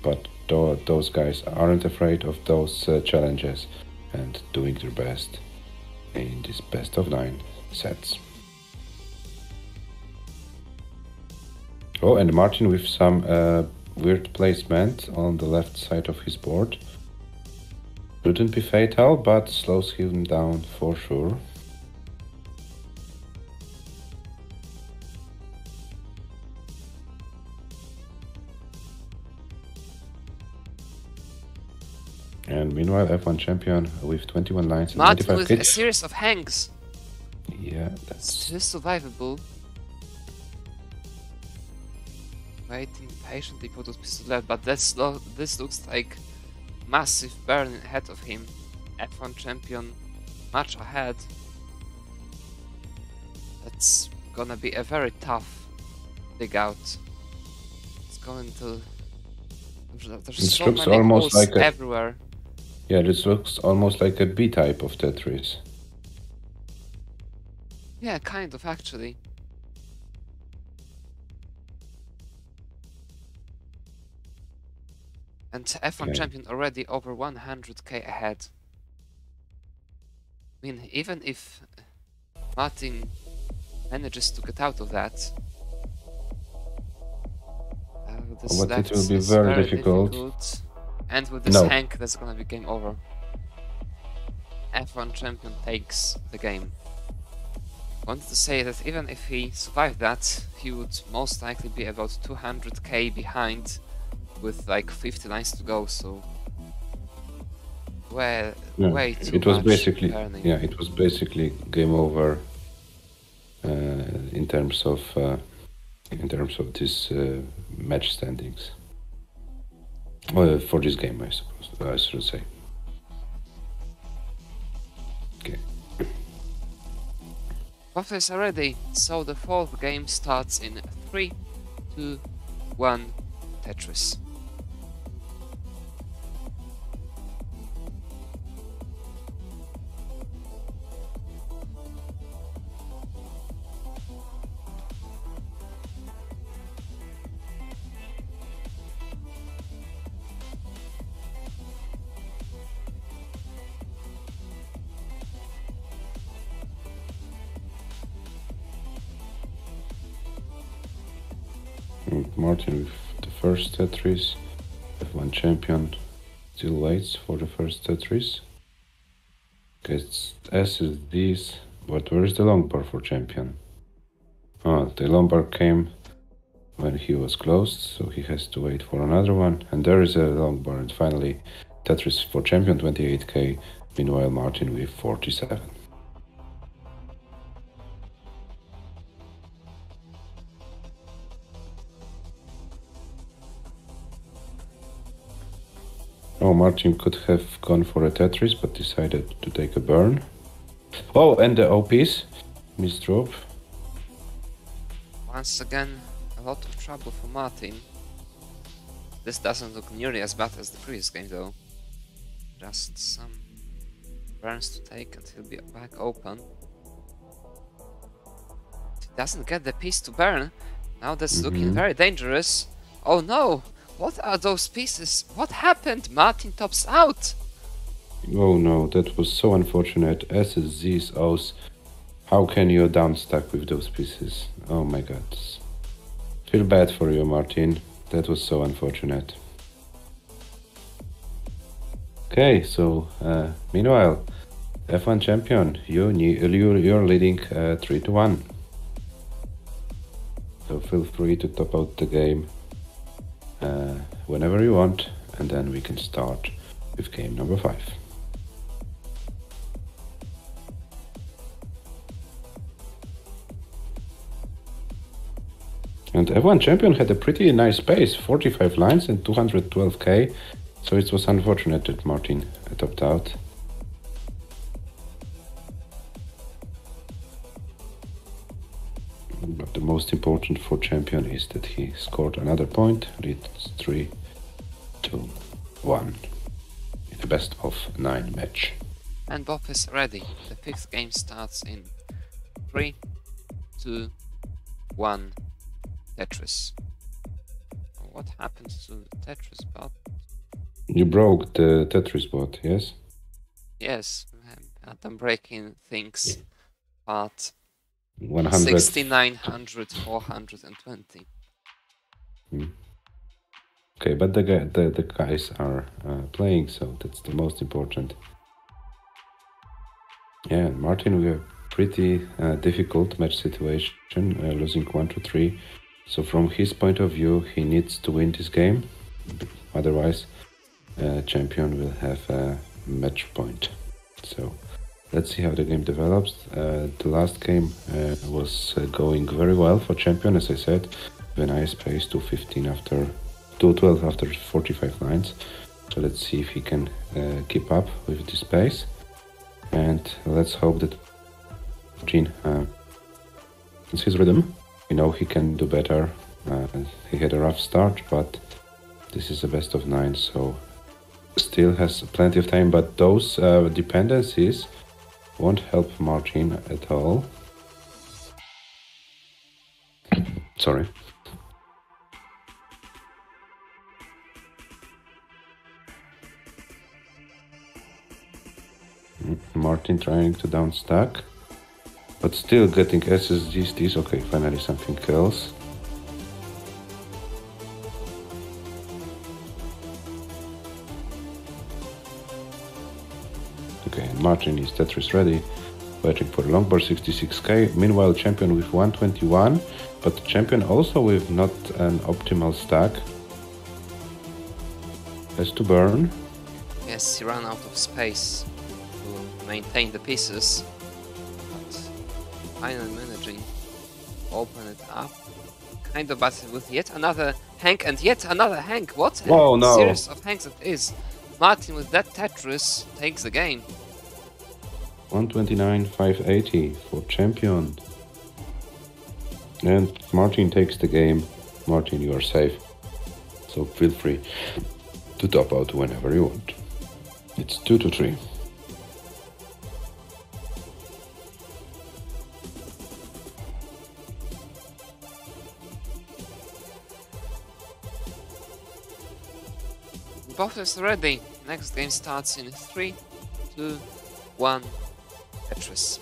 But those guys aren't afraid of those challenges and doing their best in this best of 9 sets. Oh, and Martin with some weird placement on the left side of his board. Shouldn't be fatal, but slows him down for sure. And meanwhile, F1 Champion with 21 lines and Martin 95 with kits. a series of hangs. Yeah, that's still survivable. Waiting patiently for those pieces left, but this looks like massive burn ahead of him. F1 Champion much ahead. That's gonna be a very tough dig out. It's going to... There's so many almost holes like everywhere. Yeah, this looks almost like a B type of Tetris. Yeah, kind of actually. And F1 Champion already over 100k ahead. I mean, even if Martin manages to get out of that, this but left it will be is very difficult. And with this hank, that's gonna be game over. F1 Champion takes the game. Wanted to say that even if he survived that, he would most likely be about 200k behind with like 50 lines to go, so way too it was much basically burning. Yeah, it was basically game over in terms of this match standings. Well, for this game, I suppose I should say. Okay. Buffers are ready, so the fourth game starts in 3, 2, 1, Tetris. Martin with the first Tetris. F1 champion still waits for the first Tetris. Gets S is this, but where is the long bar for champion? Oh, the long bar came when he was closed, so he has to wait for another one. And there is a long bar, and finally Tetris for champion 28k. Meanwhile, Martin with 47. Oh, Martin could have gone for a Tetris, but decided to take a burn. Oh, and the OPs misdrop. Once again, a lot of trouble for Martin. This doesn't look nearly as bad as the previous game though. Just some burns to take and he'll be back open. If he doesn't get the piece to burn, now that's looking very dangerous. Oh no! What are those pieces? What happened? Martin tops out! Oh no, that was so unfortunate. S's, Z's, O's. How can you down stack with those pieces? Oh my god. Feel bad for you, Martin. That was so unfortunate. Okay, so meanwhile, F1 champion, you're leading 3-1. So feel free to top out the game whenever you want, and then we can start with game number 5. And F1 champion had a pretty nice pace, 45 lines and 212k, so it was unfortunate that Martin topped out. But the most important for champion is that he scored another point. It's 3-2-1 in a best of 9 match. And Bob is ready. The 5th game starts in 3, 2, 1. Tetris. What happened to the Tetris bot? You broke the Tetris bot, yes? Yes, I'm breaking things. Part 100. 6900, 420. Okay, but the guys are playing, so that's the most important. Yeah, Martin, we have pretty difficult match situation, losing 1-3. So from his point of view, he needs to win this game. Otherwise, champion will have a match point. So let's see how the game develops. The last game was going very well for champion, as I said. With a nice pace, 2:12 after 45 lines. So let's see if he can keep up with this pace. And let's hope that Gene is his rhythm. We know he can do better. He had a rough start, but this is a best of 9, so still has plenty of time. But those dependencies won't help Martin at all. Sorry. Martin trying to down stack, but still getting SSGs. Okay, finally something else. Okay, Martin is Tetris ready, waiting for Longboard 66k. Meanwhile, champion with 121, but champion also with not an optimal stack. Has to burn. Yes, he ran out of space to maintain the pieces, but finally managing to open it up. Kind of battle with yet another Hank and yet another Hank. What a series of Hanks it is. Martin with that Tetris takes the game. 129, 580 for champion. And Martin takes the game. Martin, you are safe. So feel free to top out whenever you want. It's 2-3. Both is ready. Next game starts in 3, 2, 1. Tetris.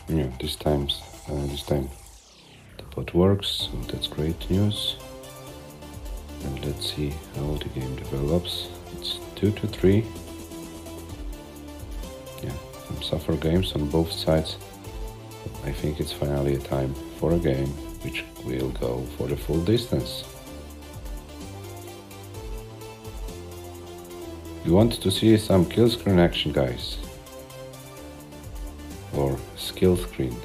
Yeah, this time the bot works, so that's great news. And let's see how the game develops. It's 2-3. Yeah, some suffer games on both sides. I think it's finally a time for a game which will go for the full distance. You want to see some kill screen action, guys? Or skill screen?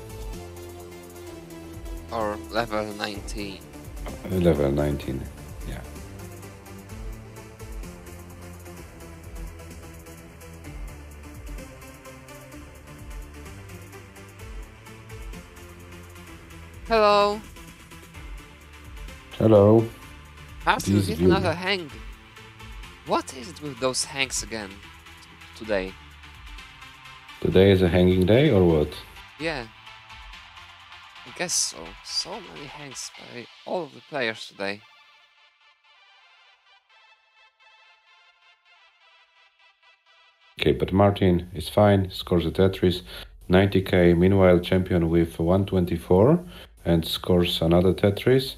Or level 19. Level 19, yeah. Hello! Hello. Martin hit another hang. What is it with those hangs again today? Today is a hanging day or what? Yeah. I guess so. So many hangs by all of the players today. Okay, but Martin is fine, scores a Tetris, 90k, meanwhile champion with 124 and scores another Tetris,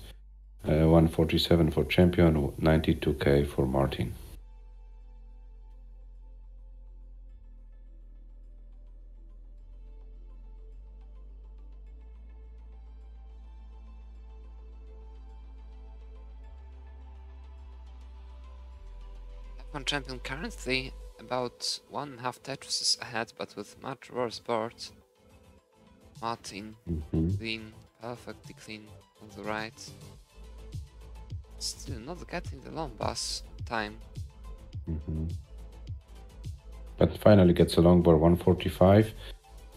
147 for champion, 92k for Martin. F1 Champion currently about 1.5 Tetrises ahead, but with much worse board. Martin, clean, perfectly clean on the right. Still not getting the long bus time. But finally gets a long bar 145,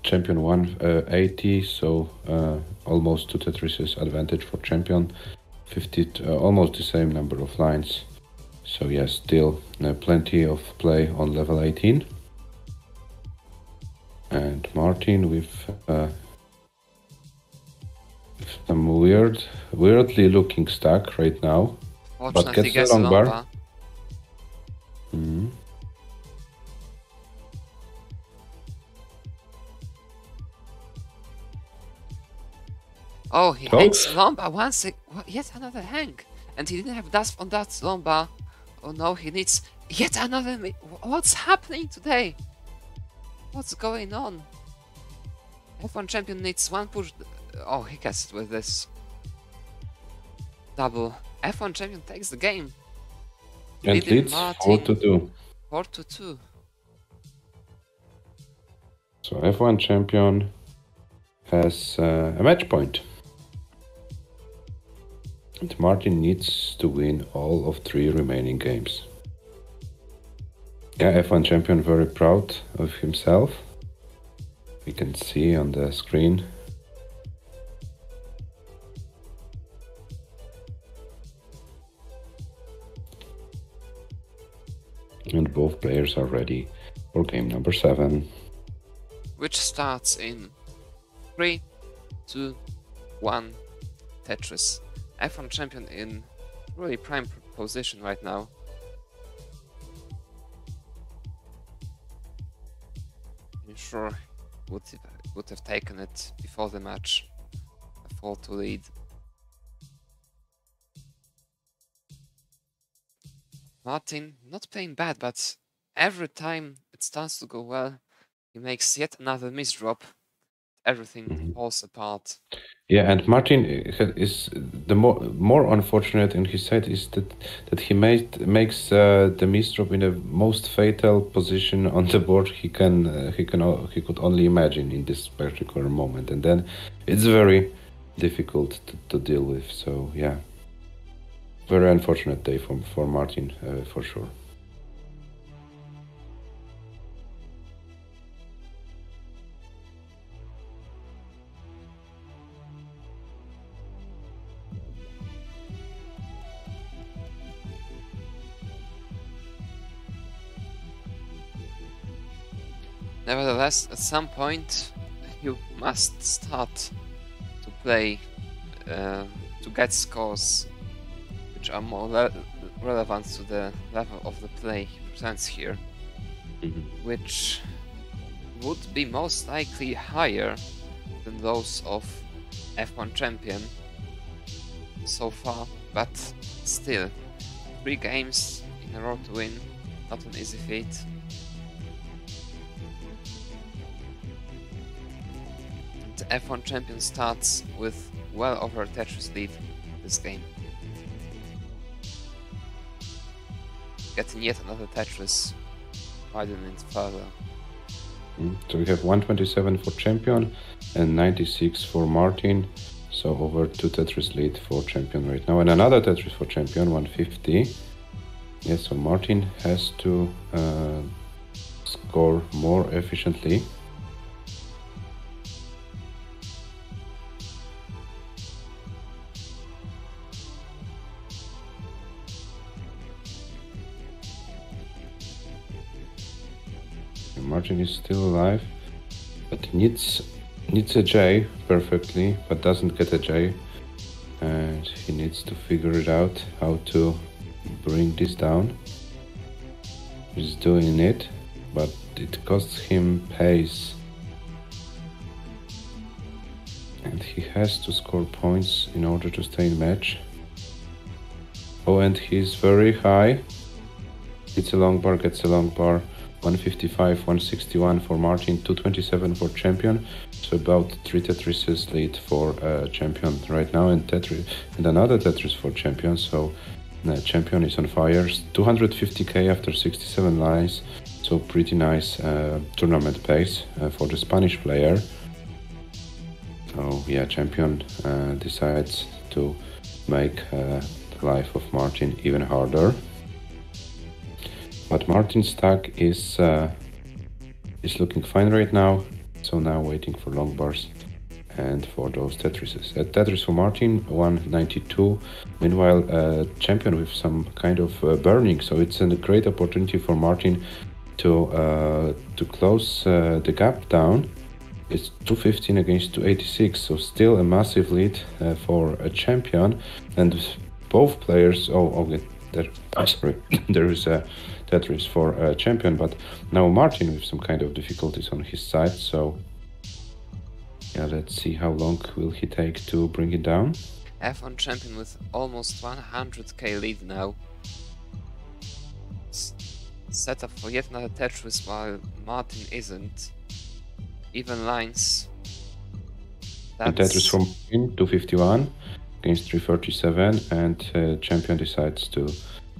champion 180, so almost 2 Tetrises advantage for champion, 50, almost the same number of lines. So yes, still plenty of play on level 18. And Martin with some weirdly looking stack right now, but gets a long bar. Oh, he hangs Lomba once, yet another hang. And he didn't have dust on that Lomba. Oh no, he needs yet another. What's happening today? What's going on? F1 Champion needs one push. Oh, he gets it with this double. F1 Champion takes the game. And leads 4-2. 4-2. So F1 Champion has a match point. And Martin needs to win all of 3 remaining games. Yeah, F1 Champion very proud of himself. We can see on the screen. And both players are ready for game number 7. Which starts in 3, 2, 1, Tetris. F1 Champion in really prime position right now. I'm sure would have taken it before the match. A 4-2 lead. Martin not playing bad, but every time it starts to go well, he makes yet another misdrop. Everything falls apart. Yeah, and Martin is the more unfortunate in his side is that he makes the misdrop in the most fatal position on the board he could only imagine in this particular moment, and then it's very difficult to deal with. So yeah, very unfortunate day for Martin for sure. Nevertheless, at some point you must start to play to get scores which are more relevant to the level of the play he presents here, which would be most likely higher than those of F1 champion so far, but still, 3 games in a row to win, not an easy feat. And the F1 champion starts with well over a Tetris lead this game. Getting yet another Tetris, widening it further. So we have 127 for champion and 96 for Martin. So over 2 Tetris lead for champion right now. And another Tetris for champion, 150. Yes, so Martin has to score more efficiently. Martin is still alive, but needs a J perfectly, but doesn't get a J, and he needs to figure it out how to bring this down. He's doing it, but it costs him pace, and he has to score points in order to stay in match. Oh, and he's very high. It's a long bar, gets a long bar. 155, 161 for Martin, 227 for champion. So about 3 Tetrises lead for champion right now, and another Tetris for champion. So champion is on fire. 250k after 67 lines. So pretty nice tournament pace for the Spanish player. So yeah, champion decides to make life of Martin even harder. But Martin's stack is looking fine right now, so now waiting for long bars and for those Tetrises. Tetris for Martin, 192. Meanwhile, champion with some kind of burning, so it's a great opportunity for Martin to close the gap down. It's 215 against 286, so still a massive lead for a champion, and both players. Sorry, there is a Tetris for a champion, but now Martin with some kind of difficulties on his side. So yeah, let's see how long will he take to bring it down. F1 champion with almost 100k lead now. Set up for yet another Tetris while Martin isn't. Even lines. And Tetris from Martin, 251 against 337, and champion decides to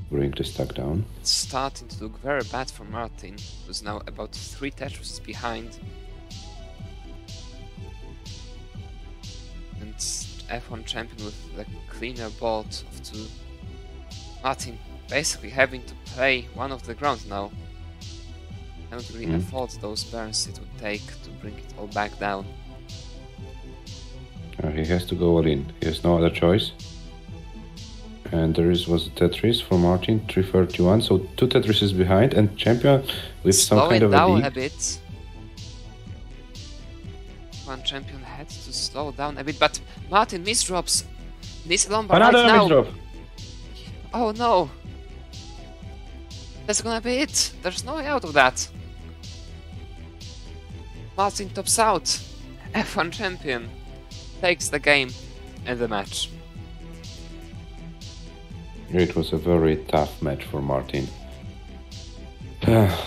bring the stack down. It's starting to look very bad for Martin, who's now about 3 Tetrises behind. And F1 champion with the cleaner board of 2. Martin basically having to play one of the ground now. Cannot really afford those burns it would take to bring it all back down. He has to go all in. He has no other choice. And there was a Tetris for Martin, 331. So 2 Tetrises behind, and champion with some kind of slow it down a bit. One champion had to slow down a bit, but Martin misdrops. This Lombard right now. Another misdrop. Oh no. That's gonna be it. There's no way out of that. Martin tops out. F1 champion takes the game and the match. It was a very tough match for Martin.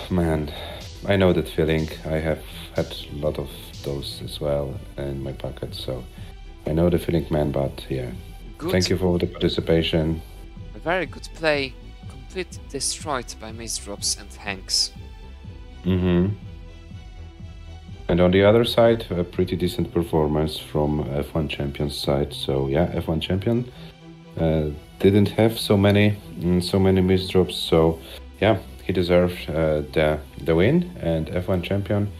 Man, I know that feeling. I have had a lot of those as well in my pocket, so I know the feeling, man, but yeah. Good. Thank you for the participation. A very good play, completely destroyed by misdrops and hangs. And on the other side, a pretty decent performance from F1 Champion's side. So yeah, F1 Champion didn't have so many misdrops. So yeah, he deserved the win, and F1 Champion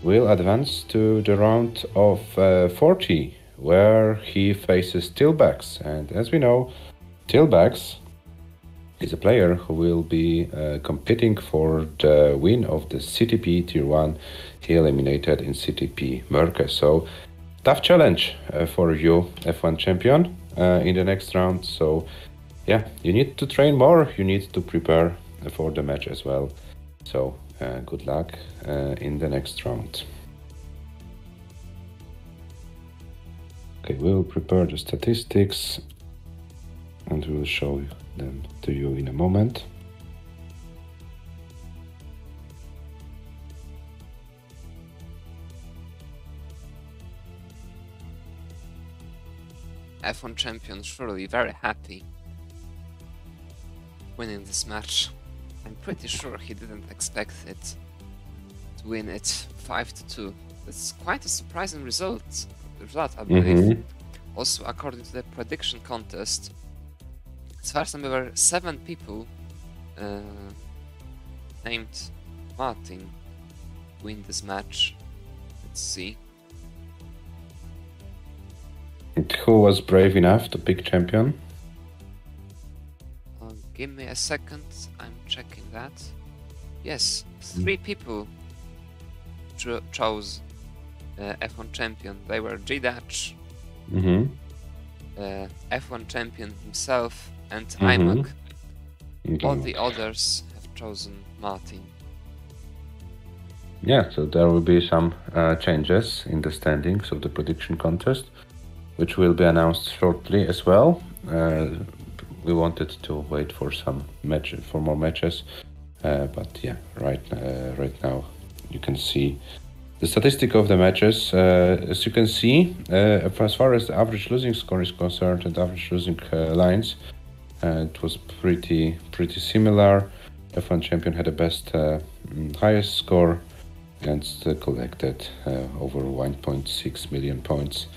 will advance to the round of 40, where he faces Tilbax. And as we know, Tilbax is a player who will be competing for the win of the CTP Tier 1. He eliminated in CTP Merke. So tough challenge for you, F1 Champion, in the next round. So yeah, you need to train more, you need to prepare for the match as well. So good luck in the next round. Okay, we'll prepare the statistics and we'll show them to you in a moment. F1 Champion surely very happy winning this match. I'm pretty sure he didn't expect it to win it 5-2. That's quite a surprising result, I believe. Also, according to the prediction contest, as far as I remember, 7 people named Martin win this match. Let's see. Who was brave enough to pick champion? Give me a second, I'm checking that. Yes, 3 people chose F1 Champion. They were G-Dutch, F1 Champion himself, and IMAG. All the others have chosen Martin. Yeah, so there will be some changes in the standings of the prediction contest, which will be announced shortly as well. We wanted to wait for more matches, but yeah, right now you can see the statistic of the matches. As you can see, as far as the average losing score is concerned and average losing lines, it was pretty similar. F1 Champion had the best, highest score and collected over 1.6 million points,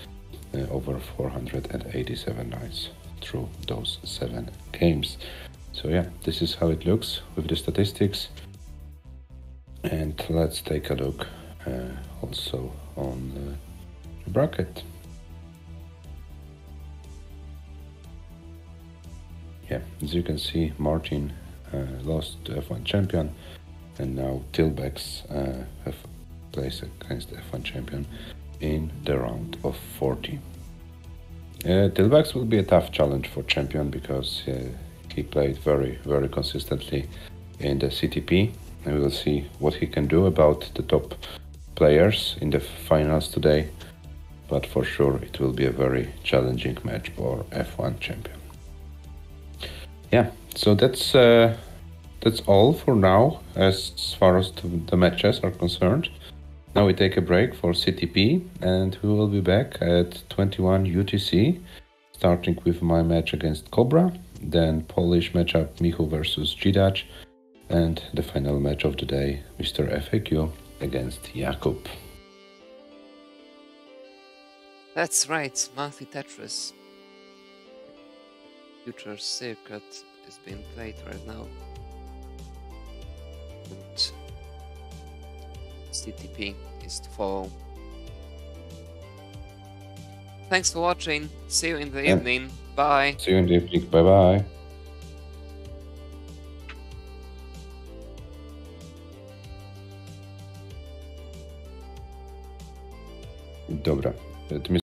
over 487 nights through those 7 games. So yeah, this is how it looks with the statistics. And let's take a look also on the bracket. Yeah, as you can see, Martin lost to F1 Champion, and now Tilbex have placed against F1 Champion in the round of 40. Tilbex will be a tough challenge for Champion because he played very consistently in the CTP, and we will see what he can do about the top players in the finals today. But for sure it will be a very challenging match for F1 Champion. Yeah, so that's all for now as far as the matches are concerned. Now we take a break for CTP, and we will be back at 21 UTC, starting with my match against Cobra, then Polish matchup Michu versus G-Dutch, and the final match of the day, Mr. FAQ against Jakub. That's right, Monthly Tetris. Future circuit is being played right now. And CTP is to follow. Thanks for watching. See you in the evening. Bye. See you in the evening. Bye bye. Dobra.